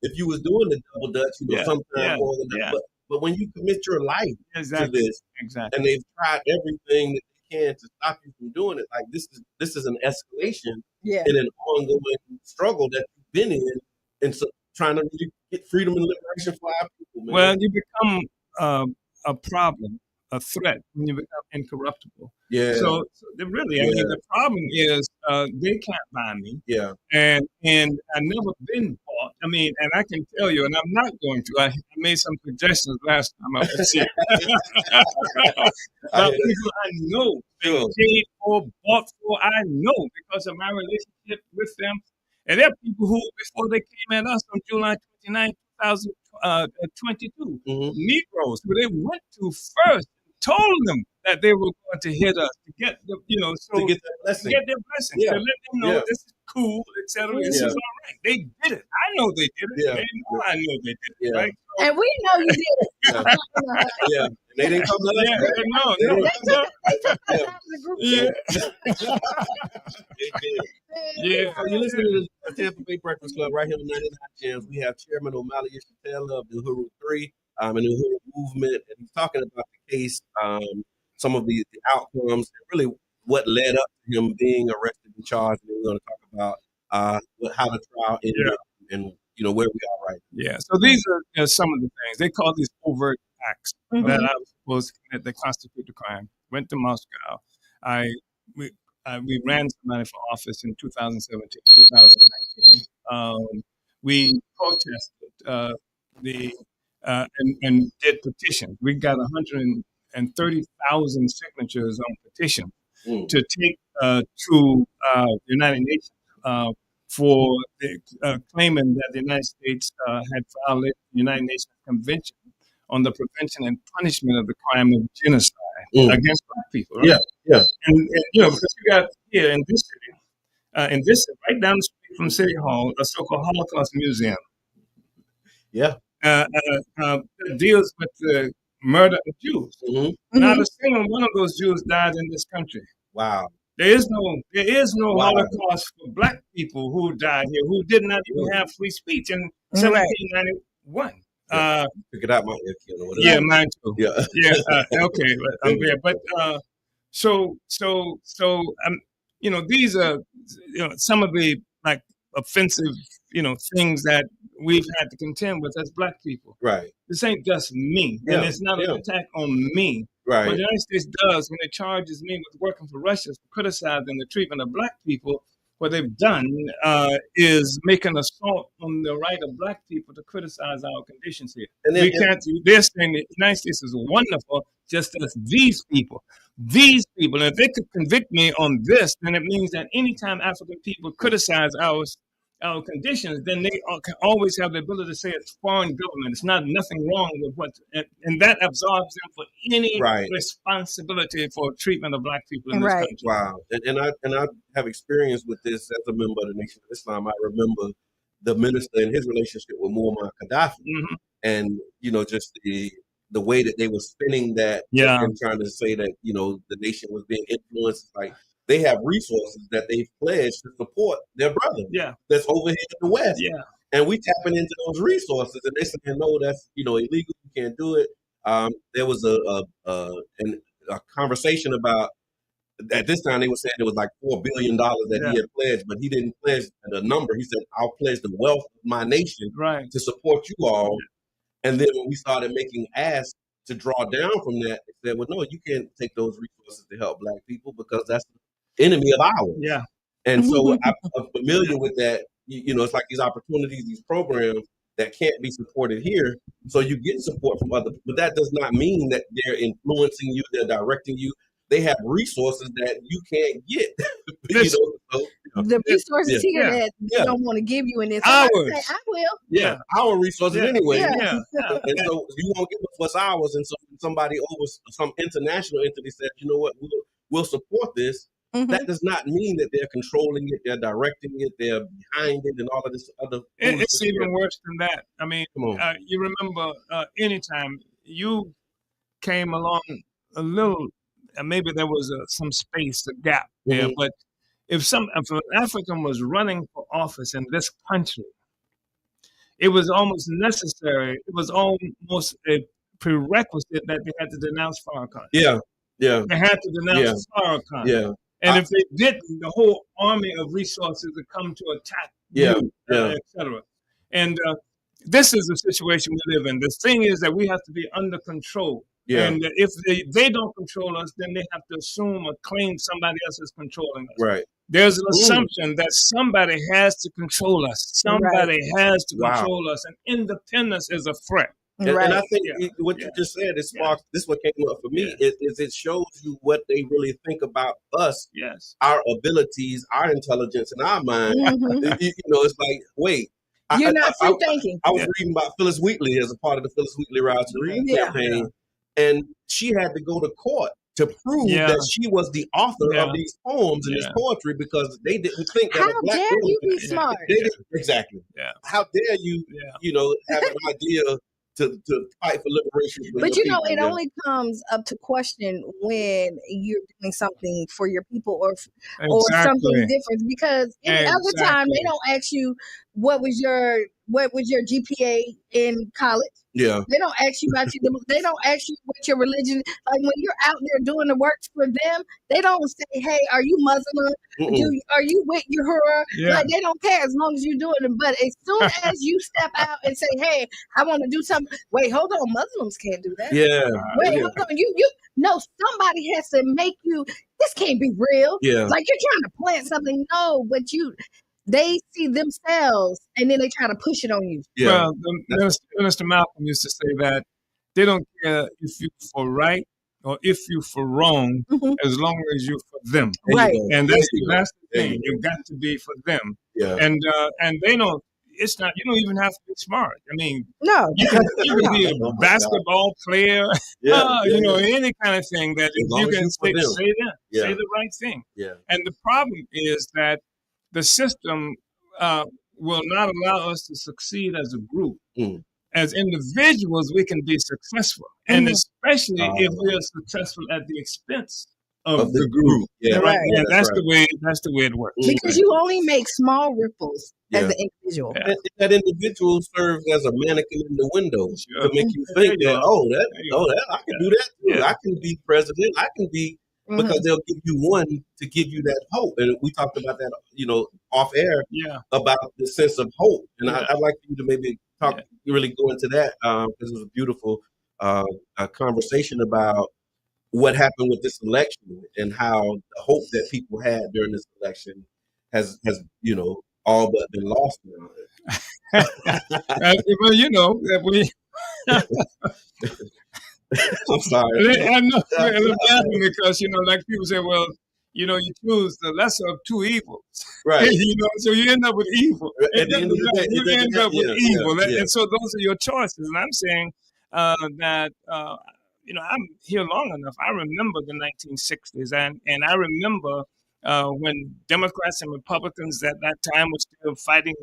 if you was doing the double dutch, sometime more than that. But when you commit your life to this, and they've tried everything that they can to stop you from doing it, like this is an escalation in an ongoing struggle that you've been in, and so trying to really get freedom and liberation for our people. Man. Well, you become a problem, a threat, when you become incorruptible. Yeah. So really, I mean, the problem is they can't buy me. Yeah. And I've never been bought. I mean, and I can tell you, and I'm not going to. I made some suggestions last time I was here. About people I know, paid for, bought for. I know because of my relationship with them. And there are people who, before they came at us on July 29, 2022, Negroes who they went to first, told them that they were going to hit us to get the, to get their blessing, to let them know this is cool, etc. This is all right. They did it. I know they did it. They know I know they did it. Right? And we know you did it. And they didn't come to us. They did. You listen to the Tampa Bay Breakfast Club right here on 99 Gems. We have Chairman Omali Yeshitela of the Uhuru 3 and the Uhuru movement, and he's talking about the case, some of the outcomes, and really what led up to him being arrested and charged. And we're going to talk about how the trial ended and where we are right now. Yeah. So these are some of the things they call these overt acts that I was supposed to commit that constitute the crime. Went to Moscow. We ran somebody for office in 2017, 2019. We protested and did petitions. We got 130,000 signatures on petition to take to the United Nations for claiming that the United States had violated the United Nations Convention on the prevention and punishment of the crime of genocide against Black people. Right? Yeah. And because you got here in this city, right down the street from City Hall, a so-called Holocaust Museum. Yeah. That deals with the murder of Jews. Not a single one of those Jews died in this country. Wow. There is no Holocaust for Black people who died here, who did not even have free speech in 1791. Pick it out, my yeah, mine too. Yeah. Okay, I'm there. But these are some of the like offensive things that we've had to contend with as Black people. Right. This ain't just me, and it's not an attack on me. Right. What the United States does when it charges me with working for Russia for criticizing the treatment of Black people, what they've done is make an assault on the right of Black people to criticize our conditions here. And then, We can't do this thing. The United States is wonderful, just as these people. These people, and if they could convict me on this, then it means that anytime African people criticize our conditions, then they can always have the ability to say it's foreign government. It's nothing wrong with what, and that absolves them for any responsibility for treatment of Black people in this country. Wow, and I have experience with this as a member of the Nation of Islam. I remember the minister and his relationship with Muammar Gaddafi, and just the way that they were spinning that, and trying to say that the nation was being influenced. Like, they have resources that they've pledged to support their brother that's over here in the West. And we tapping into those resources, and they saying, no, that's illegal, you can't do it. There was a conversation about, at this time they were saying it was like $4 billion that he had pledged, but he didn't pledge the number. He said, I'll pledge the wealth of my nation to support you all. And then when we started making asks to draw down from that, they said, well, no, you can't take those resources to help Black people because that's the enemy of ours. And so I'm familiar with that. It's like these opportunities, these programs that can't be supported here. So you get support from other, but that does not mean that they're influencing you, they're directing you. They have resources that you can't get. The resources here that they don't want to give you, and then somebody say, I will. Our resources anyway. And so you won't give us what's ours. And so somebody over some international entity said, you know what, we'll support this. That does not mean that they're controlling it, they're directing it, they're behind it, and all of this other. It's even worse than that. I mean, you remember anytime you came along a little, maybe there was some space, a gap there, but if an African was running for office in this country, it was almost necessary, it was almost a prerequisite that they had to denounce Farrakhan. They had to denounce Farrakhan. And if they didn't, the whole army of resources would come to attack you, etc. And this is the situation we live in. The thing is that we have to be under control. And if they don't control us, then they have to assume or claim somebody else is controlling us. There's an assumption that somebody has to control us. Somebody has to control us. And independence is a threat. And I think what you just said is sparked. This is what came up for me is it shows you what they really think about us, our abilities, our intelligence, and our mind. It's like, wait, you're not free thinking. I was reading about Phyllis Wheatley as a part of the Phyllis Wheatley Rise to Read campaign, and she had to go to court to prove that she was the author of these poems and this poetry because they didn't think that a Black dare you be smart? They didn't, exactly. How dare you, have an idea to fight for liberation. But it only comes up to question when you're doing something for your people or something different. Because any other time they don't ask you what was your GPA in college. They don't ask you about they don't ask you what your religion. Like when you're out there doing the work for them, they don't say, "Hey, are you Muslim? Are you with Uhura?" Like they don't care as long as you're doing it. But as soon as you step out and say, "Hey, I want to do something," wait, hold on, Muslims can't do that. Wait, hold on, you no, somebody has to make you. This can't be real. Like you're trying to plant something. No, but they see themselves and then they try to push it on you. Well, Minister Malcolm used to say that they don't care if you're for right or if you're for wrong, as long as you're for them. And that's the thing. You've got to be for them. And they don't. It's not. You don't even have to be smart. I mean, no. You can be a basketball player. Any kind of thing that you can say the right thing. And the problem is that the system will not allow us to succeed as a group. As individuals, we can be successful, and especially if we are successful at the expense of the group. That's the way it works. Because you only make small ripples as an individual. And that individual serves as a mannequin in the window to make you think that I can do that too. I can be president. I can be. Because they'll give you one to give you that hope. And we talked about that, off air about the sense of hope. And I'd like you to maybe really go into that because it was a beautiful conversation about what happened with this election and how the hope that people had during this election has all but been lost now. Well, we. I'm sorry. I know. I'm laughing because like people say, well, you choose the lesser of two evils, right? So you end up with evil. At the end of the day, you end up with evil, yeah. and so those are your choices. And I'm saying that I'm here long enough. I remember the 1960s, and I remember when Democrats and Republicans at that time were still fighting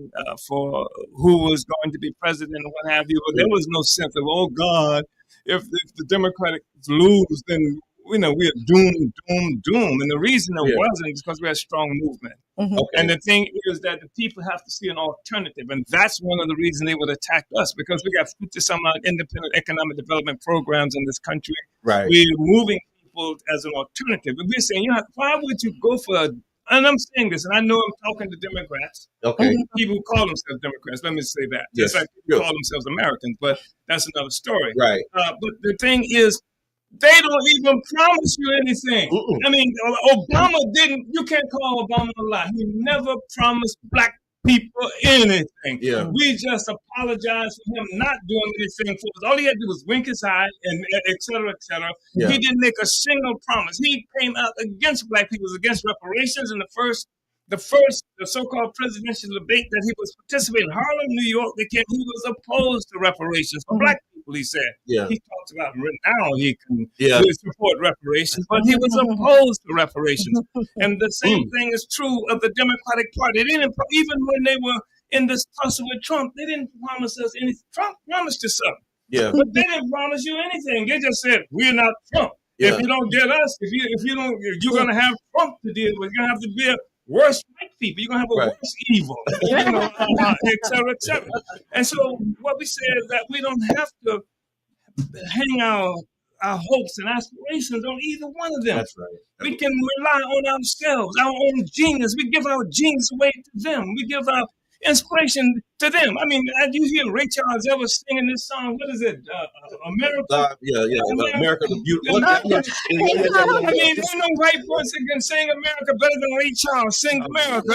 for who was going to be president and what have you. But there was no sense of, oh God, if the Democrats lose, then we are doomed. And the reason it wasn't is because we had a strong movement. Mm-hmm. Okay. And the thing is that the people have to see an alternative. And that's one of the reasons they would attack us, because we got 50-some odd independent economic development programs in this country. Right. We're moving people as an alternative. And we're saying, why would you go for and I'm saying this, and I know I'm talking to Democrats. Okay. People who call themselves Democrats, let me say that. Yes. Just like people call themselves Americans, but that's another story. Right. But the thing is, they don't even promise you anything. I mean, Obama didn't, you can't call Obama a lie. He never promised black people anything. Yeah. We just apologize for him not doing anything for us. All he had to do was wink his eye and et cetera, et cetera. Yeah. He didn't make a single promise. He came out against black people, against reparations in the so-called presidential debate that he was participating in Harlem, New York. He was opposed to reparations for black people, he said. Yeah. He talks about now he can support reparations, but he was opposed to reparations. And the same thing is true of the Democratic Party. They didn't, even when they were in this tussle with Trump, they didn't promise us anything. Trump promised us something. Yeah. But they didn't promise you anything. They just said, we're not Trump. Yeah. If you don't get us, if you're gonna have Trump to deal with, you're gonna have to be worse white people. You're gonna have a worse evil, et cetera, et cetera. And so what we say is that we don't have to hang our hopes and aspirations on either one of them. That's right. We can rely on ourselves, our own genius. We give our genius away to them. We give our inspiration to them. I mean, you hear Ray Charles ever singing this song? What is it? America? America the Beautiful. I mean, there's no white person can sing America better than Ray Charles. Sing America,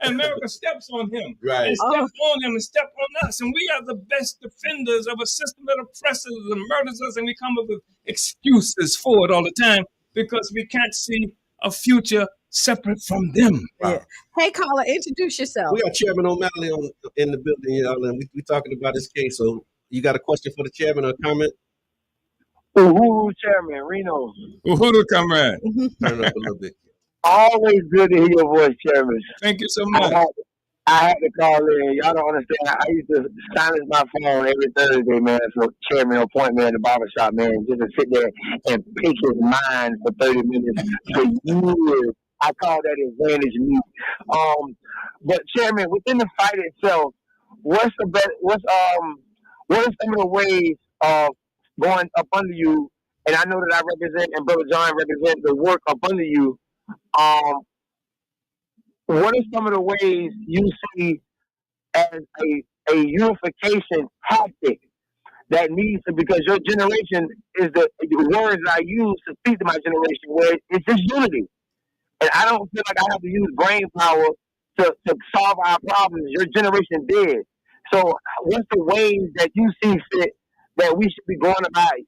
and America steps on him. Right. And steps on him and steps on us. And we are the best defenders of a system that oppresses and murders us, and we come up with excuses for it all the time because we can't see a future separate from them. Wow. Yeah. Hey, caller, introduce yourself. We got Chairman Omali in the building, y'all, and we talking about this case. So you got a question for the chairman or a comment? Uhuru Chairman, Reno. Uhuru, comrade. Turn up a little bit. Always good to hear your voice, Chairman. Thank you so much. I had to call in. Y'all don't understand. I used to silence my phone every Thursday, man. So Chairman appoint me in the barbershop, man, just to sit there and pick his mind for 30 minutes for years. I call that advantage mute. But Chairman, within the fight itself, what are some of the ways of going up under you? And I know that I represent and Brother John represent the work up under you. What are some of the ways you see as a unification tactic that needs to, because your generation is the words I use to speak to my generation, where it's just unity. And I don't feel like I have to use brain power to solve our problems. Your generation did. So what's the ways that you see fit that we should be going about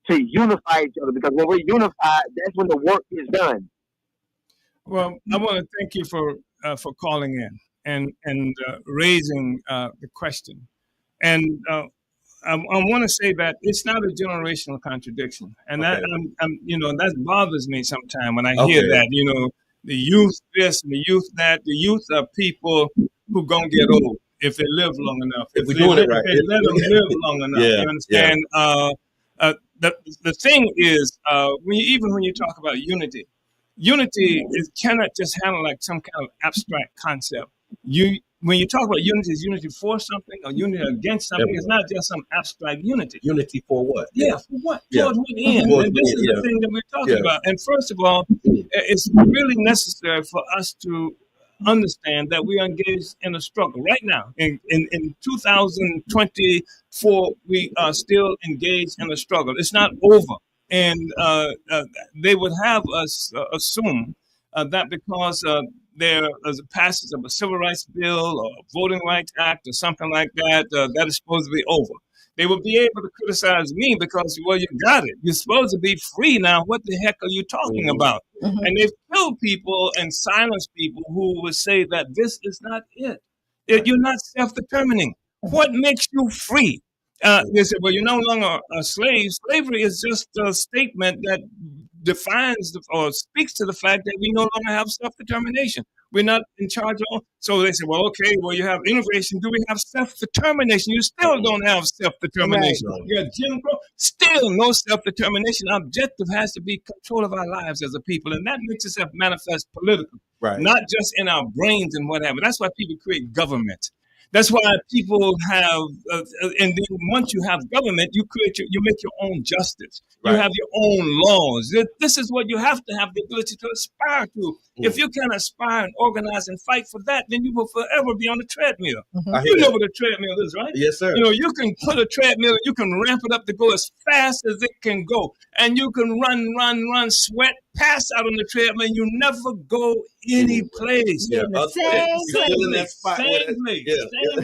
to unify each other? Because when we're unified, that's when the work is done. Well, I want to thank you for calling in and raising the question. And I want to say that it's not a generational contradiction, and that that bothers me sometimes when I hear that. The youth this and the youth that. The youth are people who gonna get old if they live long enough. If we're doing it right, if they let them live long enough. Yeah. You understand? Yeah. The thing is, when you talk about unity cannot just handle like some kind of abstract concept. When you talk about unity, is unity for something or unity against something? It's not just some abstract unity. Unity for what? Yeah, for what? Toward what end? And this is the thing that we're talking about. And first of all, it's really necessary for us to understand that we are engaged in a struggle right now. In 2024, we are still engaged in a struggle. It's not over. And they would have us assume that because there is a passage of a civil rights bill or a voting rights act or something like that, that is supposed to be over. They will be able to criticize me because, well, you got it. You're supposed to be free now. What the heck are you talking about? And they've killed people and silenced people who would say that this is not it. You're not self-determining. What makes you free? They said, well, you're no longer a slave. Slavery is just a statement that defines or speaks to the fact that we no longer have self-determination. We're not in charge of. So they said, well, okay, well, you have immigration. Do we have self-determination? You still don't have self-determination. Right. You got Jim Crow. Still no self-determination. Our objective has to be control of our lives as a people, and that makes itself manifest politically, not just in our brains and whatever. That's why people create government. That's why people have, and then once you have government, you make your own justice. You have your own laws. This is what you have to have the ability to aspire to. If you can aspire and organize and fight for that, then you will forever be on the treadmill. You know what a treadmill is, right? Yes, sir. You know, you can put a treadmill, you can ramp it up to go as fast as it can go. And you can run, sweat, pass out on the treadmill, and you never go any place. Same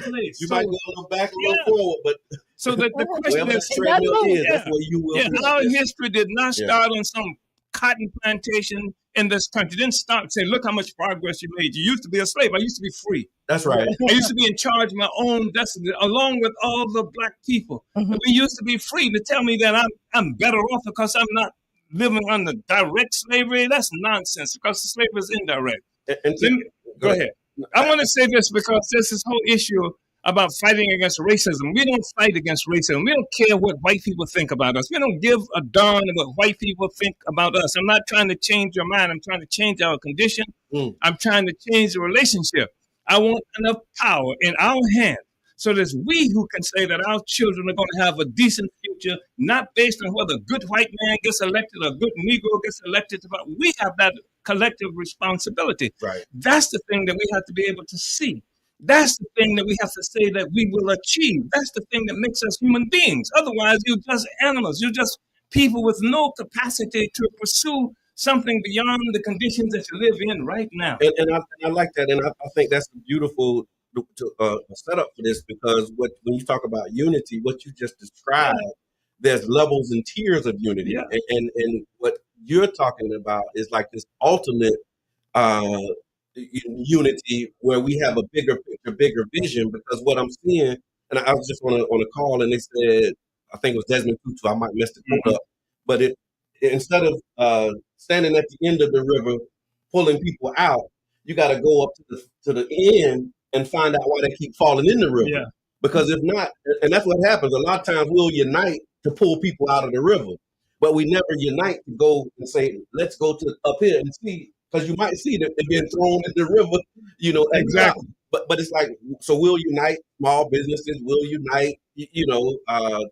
place. You might go a little back, a little forward, but so the question is, that's where you will. Our history did not start on some cotton plantation in this country. It didn't start saying, look how much progress you made. You used to be a slave. I used to be free. That's right. I used to be in charge of my own destiny, along with all the black people. We used to be free. To tell me that I'm better off because I'm not living under direct slavery, that's nonsense, because the slavery is indirect. Go ahead. I want to say this because there's this whole issue about fighting against racism. We don't fight against racism. We don't care what white people think about us. We don't give a darn what white people think about us. I'm not trying to change your mind. I'm trying to change our condition. I'm trying to change the relationship. I want enough power in our hands so that it's we who can say that our children are going to have a decent future, not based on whether a good white man gets elected or a good Negro gets elected. But we have that collective responsibility. Right. That's the thing that we have to be able to see. That's the thing that we have to say that we will achieve. That's the thing that makes us human beings. Otherwise, you're just animals. You're just people with no capacity to pursue something beyond the conditions that you live in right now. And I like that. And I think that's beautiful setup for this, because when you talk about unity, what you just described, there's levels and tiers of unity. And what you're talking about is like this ultimate unity where we have a bigger picture, bigger vision. Because what I'm seeing, and I was just on a call, and they said, I think it was Desmond Tutu, I might mess the quote up, but instead of standing at the end of the river pulling people out, you got to go up to the end and find out why they keep falling in the river. Because if not, and that's what happens. A lot of times we'll unite to pull people out of the river, but we never unite to go and say, let's go to up here and see. Because you might see that they're being thrown in the river, you know. Exactly. But it's like, so we'll unite small businesses, we'll unite,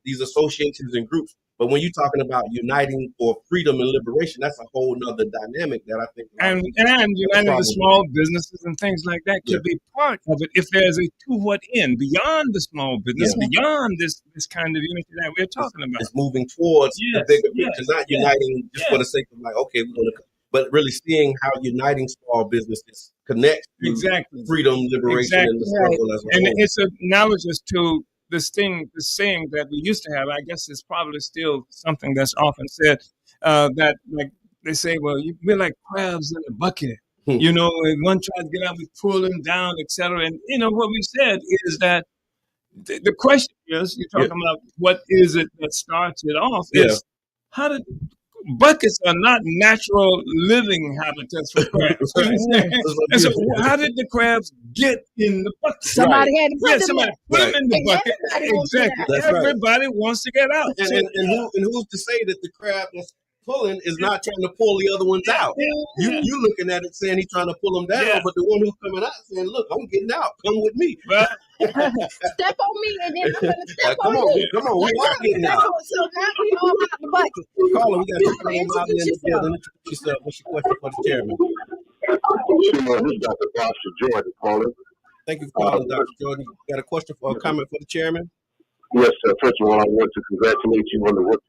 these associations and groups. But when you're talking about uniting for freedom and liberation, that's a whole nother dynamic that I think. And uniting the small businesses and things like that could be part of it if there's a toward end beyond the small business, beyond this kind of unity that we're talking about. It's moving towards the bigger picture, not uniting just for the sake of like, okay, we're going to. But really seeing how uniting small businesses connects to freedom, liberation, and the struggle as well. And it's analogous to this saying that we used to have. I guess it's probably still something that's often said, that like they say, well, we're like crabs in a bucket. You know, if one tries to get out, we pull them down, etc. And what we said is that the question is, you're talking about what is it that starts it off? Is how did buckets are not natural living habitats for crabs. And so how did the crabs get in the bucket? Somebody had to put them in the bucket. Exactly. Everybody wants to get out. And who's to say that the crab that's pulling is not trying to pull the other ones out? You looking at it saying he's trying to pull them down, but the one who's coming out saying, look, I'm getting out. Come with me. Step on me, and then I'm going to step on you. Come on, we are getting out. So now we all out the bucket. Caller, we got to Omali in the building. Introduce yourself. What's your question for the chairman? This is Dr. Dr. Jordan calling. Thank you for calling, Dr. Jordan. You got a question or a comment for the chairman? Yes, sir. First of all, I want to congratulate you on the work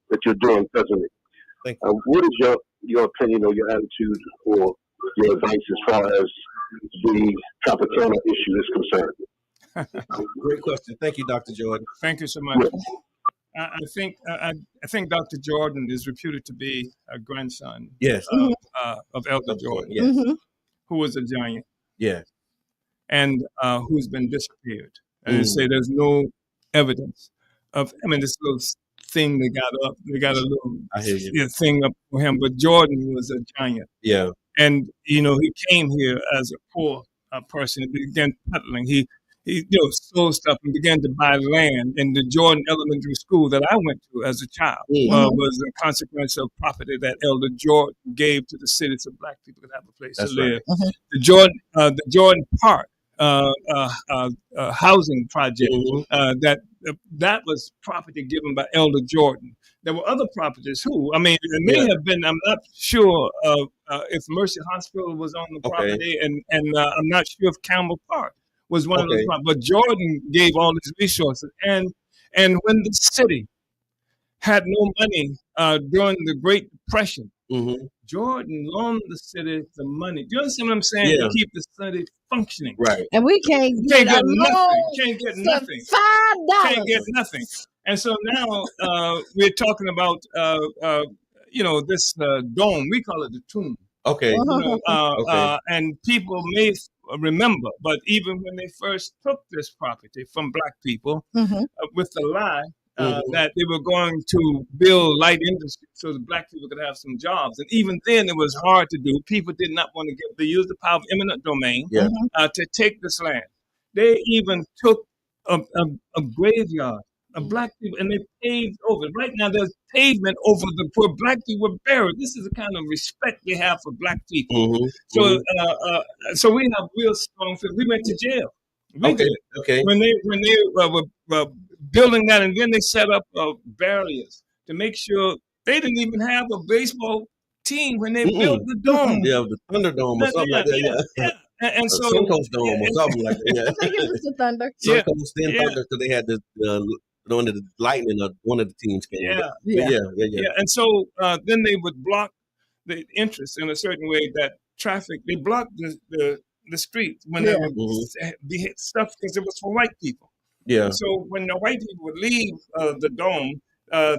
that you're doing presently. Thank you. What is your opinion or your attitude or your advice as far as the Tropicana issue is concerned? Great question. Thank you, Dr. Jordan. Thank you so much. I think Dr. Jordan is reputed to be a grandson of Elder Jordan, Yes. who was a giant. Yeah. And who's been disappeared. And they say there's no evidence of, this little thing they got a little thing up for him, but Jordan was a giant. Yeah. And, he came here as a poor person. He began peddling. He sold stuff and began to buy land. And the Jordan Elementary School that I went to as a child was a consequence of property that Elder Jordan gave to the city so black people could have a place to live. Right. The Jordan Park housing project that was property given by Elder Jordan. There were other properties who, it may have been, I'm not sure if Mercy Hospital was on the property, and I'm not sure if Campbell Park was one of those properties, but Jordan gave all these resources. And when the city had no money during the Great Depression, Jordan loaned the city the money. Do you understand what I'm saying? Yeah. To keep the city functioning. Right. And we can't get nothing. Can't get nothing. $5. Can't get nothing. And so now we're talking about this dome. We call it the tomb. Okay. And people may remember, but even when they first took this property from black people with the lie that they were going to build light industry so the black people could have some jobs. And even then it was hard to do. People did not want to they used the power of eminent domain to take this land. They even took a graveyard of black people and they paved over it. Right now there's pavement over where black people were buried. This is the kind of respect they have for black people. So we have real strong feelings. We went to jail. We did. Okay. When they were building that, and then they set up barriers to make sure they didn't even have a baseball team when they built the dome. Yeah, the Thunderdome or something like that. Yeah. And so Suncoast Dome or something like that. Yeah. I think it was the Thunder. Suncoast then Thunder, so they had one of the Lightning, one of the teams came. Yeah. And so then they would block the entrance in a certain way that traffic. They blocked the street when they would be stuff because it was for white people. Yeah. So when the white people would leave the dome,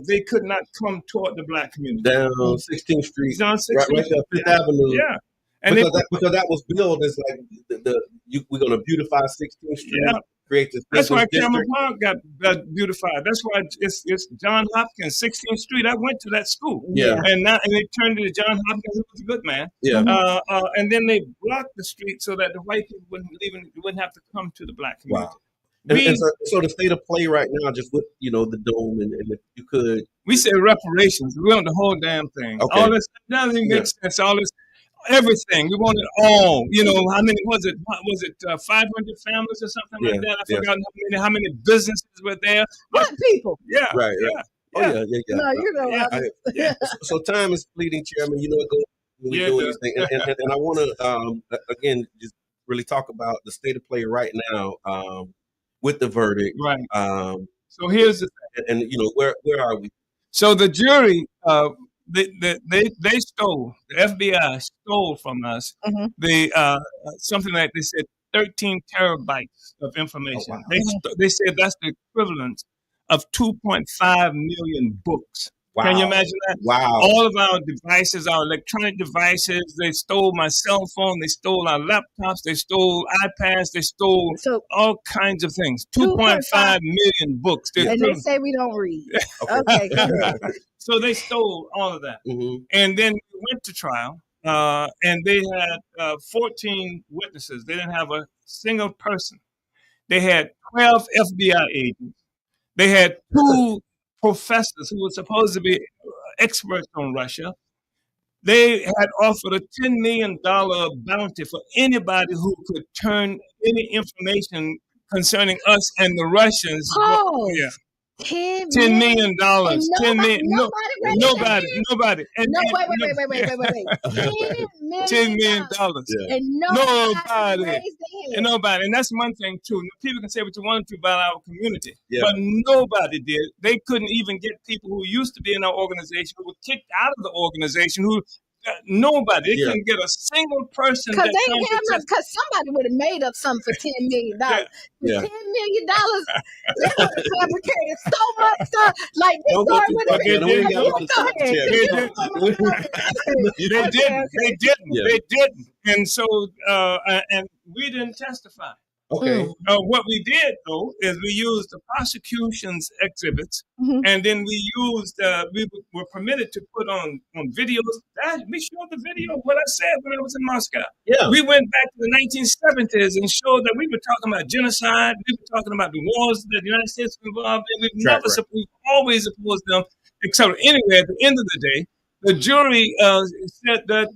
they could not come toward the black community. Down 16th Street. Down 16th Right there, Fifth Avenue. Yeah. And because that was billed as like we're going to beautify 16th Street. Yeah. Create this. That's why Campbell Park got beautified. That's why it's John Hopkins, 16th Street. I went to that school. Yeah. And they turned it to John Hopkins, who was a good man. Yeah. And then they blocked the street so that the white people wouldn't have to come to the black community. Wow. So the state of play right now, just with the dome, and if you could, we say reparations. We want the whole damn thing. Okay. All this doesn't make sense. All this, everything. We want it all. How many was it? 500 families or something like that? I forgot how many businesses were there. Black people. Yeah. Right. Yeah. Oh yeah. No, So time is fleeting, Chairman. It goes when we do these things, and I want to again just really talk about the state of play right now. With the verdict, right? So here's the thing, and where are we? So the jury, they stole. The FBI stole from us something like they said 13 terabytes of information. Oh, wow. They said that's the equivalent of 2.5 million books. Wow. Can you imagine that? Wow. All of our devices, our electronic devices, they stole my cell phone, they stole our laptops, they stole iPads, they stole all kinds of things. 2.5 million books. And they say we don't read. Okay. So they stole all of that. Mm-hmm. And then we went to trial, and they had 14 witnesses. They didn't have a single person. They had 12 FBI agents. They had 2 professors who were supposed to be experts on Russia. They had offered a $10 million bounty for anybody who could turn any information concerning us and the Russians. Oh, yeah. $10 million. $10 million. Nobody. Wait. $10 million. And nobody. And that's one thing too. People can say what you want to about our community, but nobody did. They couldn't even get people who used to be in our organization, who were kicked out of the organization, who nobody. They couldn't get a single person. Because somebody would have made up something for $10 million. $10 million, they would have fabricated so much stuff. Like this story would have been. They didn't. And so, and we didn't testify. Okay. What we did though is we used the prosecution's exhibits, and then we were permitted to put on videos. We showed the video of what I said when I was in Moscow. Yeah. We went back to the 1970s and showed that we were talking about genocide. We were talking about the wars that the United States was involved in. We've always opposed them, etc. Anyway, at the end of the day, the jury said that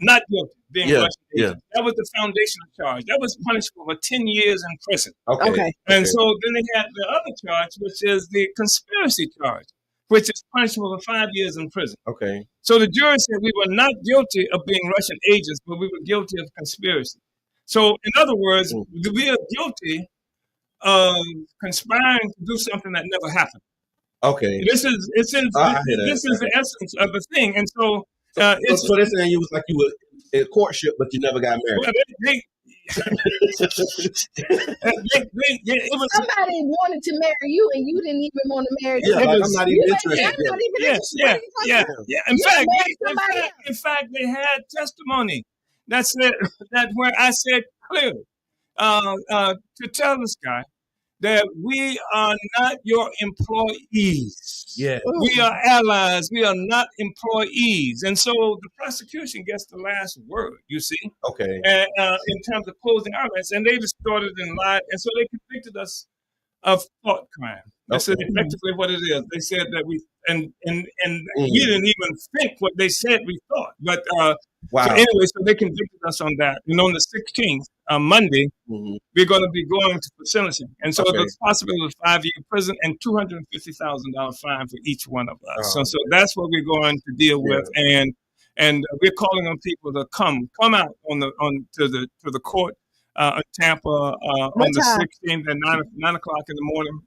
not guilty. Being Russian agent. That was the foundational charge. That was punishable for 10 years in prison. Okay. And so then they had the other charge, which is the conspiracy charge, which is punishable for 5 years in prison. Okay. So the jury said we were not guilty of being Russian agents, but we were guilty of conspiracy. So in other words, we are guilty of conspiring to do something that never happened. Okay. This is the essence of the thing. And so they're saying you was like you were in courtship, but you never got married. Well, somebody wanted to marry you, and you didn't even want to marry them. Yeah, like I'm not even interested. In fact, they had testimony. That's it. That's where I said clearly to tell this guy that we are not your employees. Yeah. We are allies. We are not employees. And so the prosecution gets the last word, you see. Okay. In terms of closing arguments. And they distorted and lied. And so they convicted us of thought crime. This is effectively what it is. They said that we we didn't even think what they said we thought. But so anyway, so they convicted us on that. And on the 16th, on Monday, we're going to be going to facility. And so there's possibility of 5-year prison and $250,000 fine for each one of us. So that's what we're going to deal with. And we're calling on people to come out to the court in Tampa on the 16th at 9 o'clock in the morning.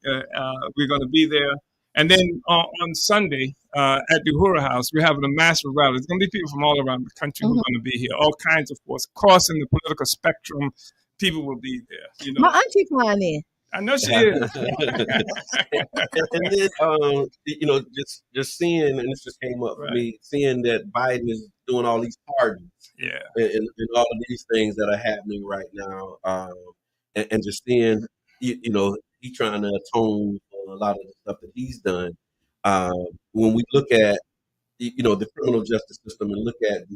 We're going to be there. And then on Sunday at the Uhura House, we're having a massive rally. There's going to be people from all around the country who are going to be here. All kinds of force, crossing the political spectrum. People will be there. You know, my auntie flying in. I know she is. And then, just seeing, and this just came up for me, seeing that Biden is doing all these pardons, and all of these things that are happening right now, and just seeing, he's trying to atone for a lot of the stuff that he's done. When we look at, the criminal justice system and look at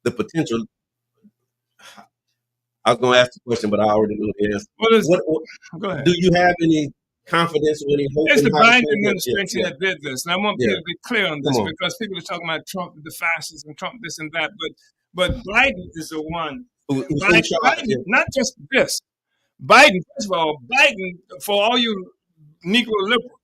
the potential. I was going to ask the question, but I already know the answer. Go ahead. Do you have any confidence or any hope? It's the Biden administration that did this. And I want people to be clear on this because people are talking about Trump, the fascists, and Trump this and that. But Biden is the one. Biden, not just this. Biden, first of all, for all you Negro liberals,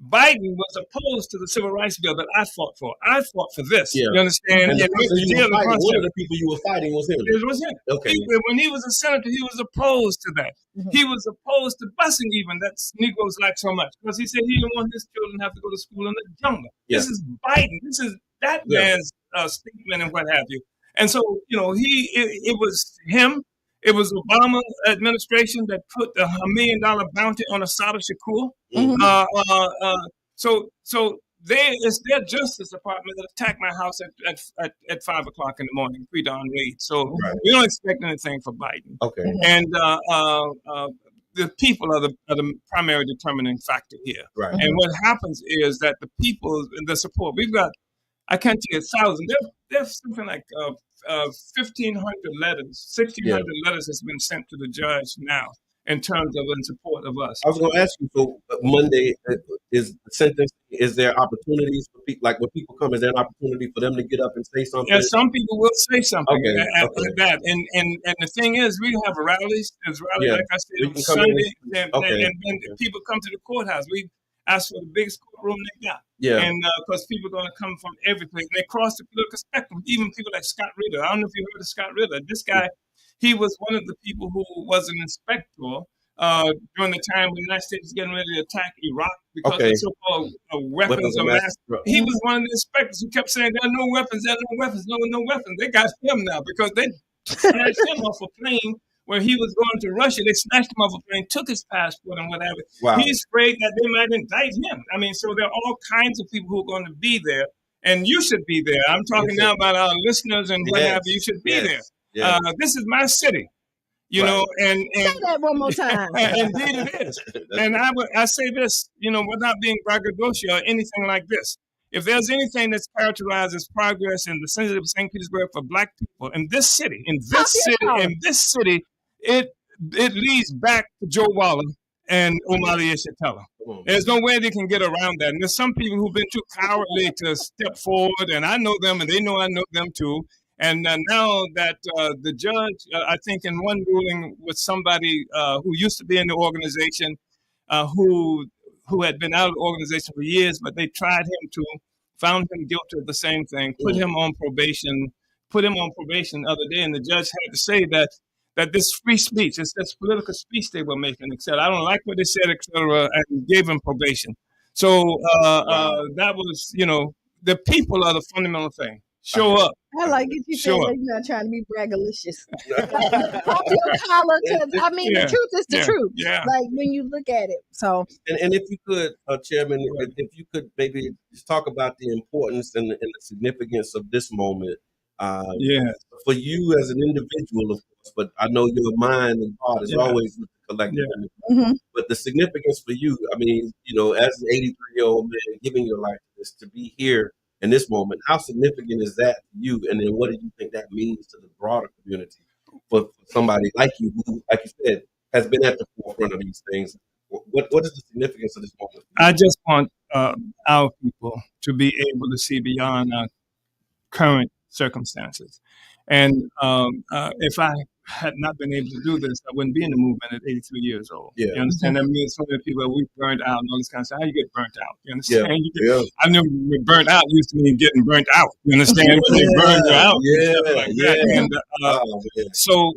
Biden was opposed to the civil rights bill that I fought for. I fought for this. You understand? And one of the people you were fighting was him. It was him. Okay. When he was a senator, he was opposed to that. He was opposed to busing even that Negroes like so much because he said he didn't want his children to have to go to school in the jungle. This is Biden. This is that man's statement and what have you. And so, it was him. It was Obama administration that put a $1 million bounty on Assata Shakur. So it's their Justice Department that attacked my house at 5 o'clock in the morning, pre-dawn raid. So we don't expect anything for Biden. Okay. And the people are the primary determining factor here. Right. And what happens is that the people, the support, we've got, I can't tell you 1,000. There's something like 1,500 letters, 1,600 letters has been sent to the judge now in terms of in support of us. I was going to ask you, so Monday is the sentence. Is there opportunities for people, like when people come, is there an opportunity for them to get up and say something? Yeah, some people will say something after that. And the thing is, we have rallies. There's rallies, like I said, on Sunday, and people come to the courthouse. We ask for the biggest courtroom they got. Yeah. And because people are going to come from every place. And they cross the political spectrum, even people like Scott Ritter. I don't know if you heard of Scott Ritter. This guy, he was one of the people who was an inspector during the time when the United States was getting ready to attack Iraq because of so-called weapons of mass. He was one of the inspectors who kept saying, there are no weapons, no weapons. They got him now because they snatched him off a plane where he was going to Russia. They snatched him off a plane, took his passport and whatever. Wow. He's afraid that they might indict him. I mean, so there are all kinds of people who are going to be there, and you should be there. I'm talking now about our listeners and whatever. You should be there. This is my city. You know, and say that one more time. Indeed it is. And I say this, you know, without being braggadocio or anything like this. If there's anything that's characterized as progress in the city of St. Petersburg for Black people in this city, it leads back to Joe Waller and Omali Yeshitela. There's no way they can get around that. And there's some people who've been too cowardly to step forward, and I know them, and they know I know them too. And now that the judge, I think in one ruling with somebody who used to be in the organization, who had been out of the organization for years, but they tried him found him guilty of the same thing, put him on probation the other day, and the judge had to say that this free speech, it's this political speech they were making, etc. I don't like what they said, etc., and gave him probation. So that was, you know, the people are the fundamental thing. Show up. I like it. You said that you're not trying to be braggalicious. Pop your collar, because I mean, the truth is the truth. Yeah. Like when you look at it. So. And if you could, Chairman, if you could maybe just talk about the importance and the significance of this moment. For you as an individual, of course, but I know your mind and heart is always with the collective. But the significance for you, I mean, you know, as an 83-year-old man giving your life to this, to be here in this moment, how significant is that to you? And then what do you think that means to the broader community for somebody like you, who, like you said, has been at the forefront of these things? What is the significance of this moment? I just want our people to be able to see beyond our current circumstances. And if I had not been able to do this, I wouldn't be in the movement at 83 years old. You understand? That means so many people, we burned out and all this kind of stuff. How you get burnt out? You understand? I never been burnt out used to mean getting burnt out. You understand? They burn you out. So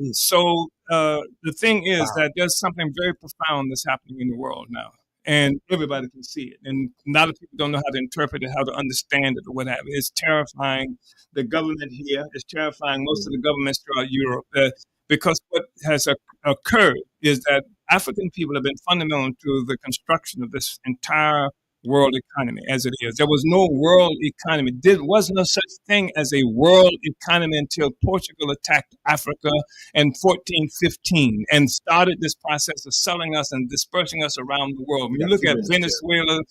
the thing is that there's something very profound that's happening in the world now. And everybody can see it. And a lot of people don't know how to interpret it, how to understand it, or what have you. It's terrifying the government here. It's terrifying most of the governments throughout Europe. Because what has occurred is that African people have been fundamental to the construction of this entire world economy as it is. There was no world economy. There was no such thing as a world economy until Portugal attacked Africa in 1415 and started this process of selling us and dispersing us around the world. When you look at Venezuela,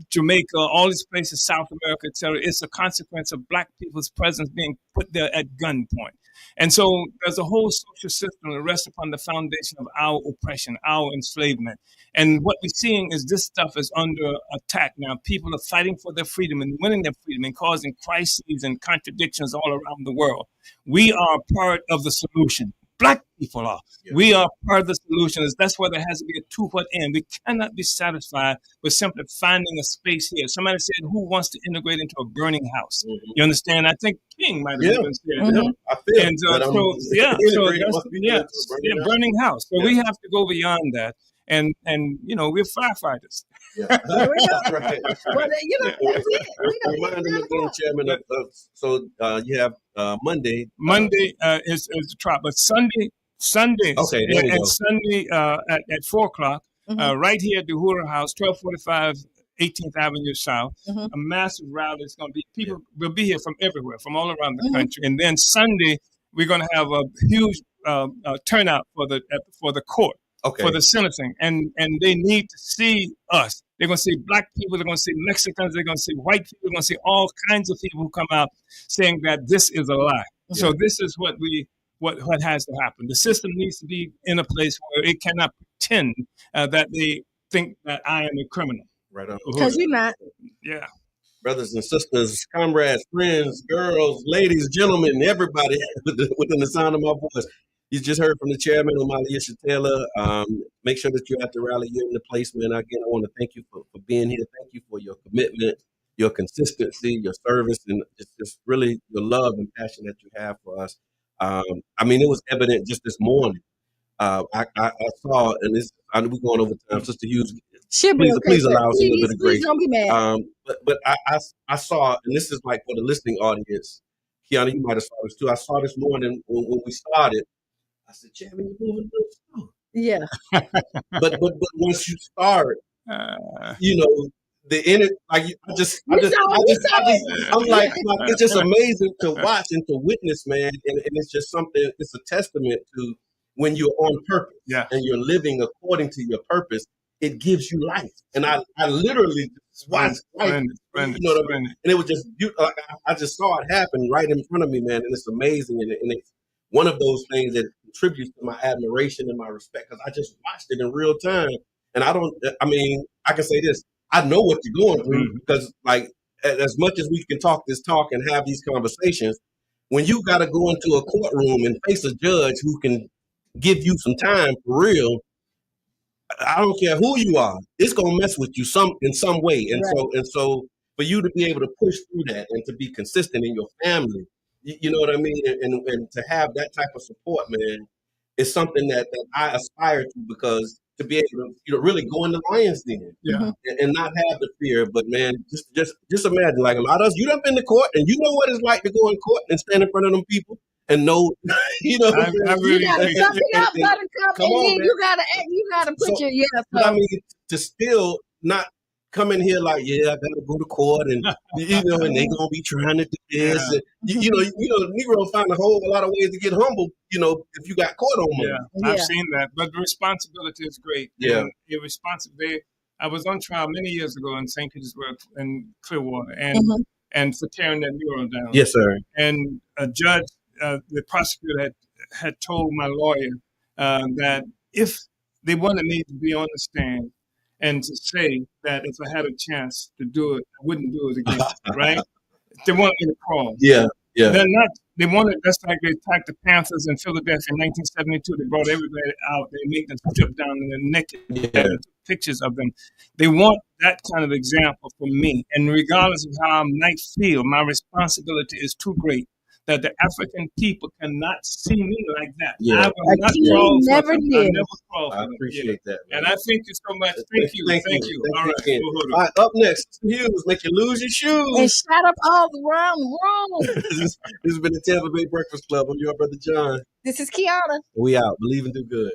Jamaica, all these places, South America, etc., it's a consequence of Black people's presence being put there at gunpoint. And so there's a whole social system that rests upon the foundation of our oppression, our enslavement. And what we're seeing is this stuff is under attack now. People are fighting for their freedom and winning their freedom and causing crises and contradictions all around the world. We are part of the solution. Black people are. We are part of the solution. That's why there has to be a two-foot in. We cannot be satisfied with simply finding a space here. Somebody said, who wants to integrate into a burning house? You understand? I think King might have even said that. I feel burning house. So we have to go beyond that. And you know, we're firefighters. That's right. Well, you know, that's it. Remind them again, Chairman. So you have Monday. Monday is the trial, but Sunday. Okay, and Sunday at 4:00, right here at the Hoover House, 1245 18th Avenue South. A massive rally. It's going to be people will be here from everywhere, from all around the country. And then Sunday we're going to have a huge turnout for the court. For the sentencing, and they need to see us. They're going to see Black people, they're going to see Mexicans, they're going to see white people, they're going to see all kinds of people who come out saying that this is a lie. So this is what has to happen. The system needs to be in a place where it cannot pretend that they think that I am a criminal. Right on. Because you're not. Yeah. Brothers and sisters, comrades, friends, girls, ladies, gentlemen, everybody within the sound of my voice. You just heard from the chairman, Omali Yeshitela. Make sure that you're at the rally. You're in the place, man. Again, I want to thank you for being here. Thank you for your commitment, your consistency, your service, and just really your love and passion that you have for us. I mean, it was evident just this morning I saw, and this we're going over time, Sister Hughes. Should be okay, Please allow us a little bit of grace. Please don't be mad. But I saw, and this is like for the listening audience, Kiana, you might have saw this too. I saw this morning when we started. I said, Chairman, you're moving a little slow. Yeah. But once you start, you know, the inner, like I'm like, it's just amazing to watch and to witness, man. And it's just something. It's a testament to when you're on purpose and you're living according to your purpose. It gives you life, and I literally watched life. You know what I mean? And it was just I just saw it happen right in front of me, man. And it's amazing, and it's one of those things that contributes to my admiration and my respect because I just watched it in real time. And I can say this. I know what you're going through because, like, as much as we can talk this talk and have these conversations, when you got to go into a courtroom and face a judge who can give you some time for real, I don't care who you are, it's gonna mess with you in some way. And so for you to be able to push through that and to be consistent in your family, you know what I mean, and to have that type of support, man, is something that I aspire to because to be able to really go in the lion's den and not have the fear. But man, just imagine, like a lot of us, you done been to court and you know what it's like to go in court and stand in front of them people and know, you know, I really you gotta suck it up, buttercup, and then you gotta put your But I mean, to still not come in here like, I gotta go to court and you know, and they gonna be trying to do this. And, you know, Negroes find a lot of ways to get humble. You know, if you got court on them. I've seen that, but the responsibility is great. Yeah, your responsibility. I was on trial many years ago in St. Petersburg in Clearwater, and for tearing that mural down. Yes, sir. And a judge, the prosecutor had told my lawyer that if they wanted me to be on the stand and to say that if I had a chance to do it, I wouldn't do it again, right? They wanted me to crawl. Yeah. They wanted, that's like they attacked the Panthers in Philadelphia in 1972. They brought everybody out. They made them strip down and they're naked. And took pictures of them. They want that kind of example for me. And regardless of how I might feel, my responsibility is too great that the African people cannot see me like that. Yeah. I will not crawl for them. I never crawl for I them. appreciate that. Man. And I thank you so much. Thank you. All right. All right, up next, Hughes, make you lose your shoes. And shut up all the wrong. This has been the Tampa Bay Breakfast Club. I'm your brother John. This is Kiana. We out. Believe and do good.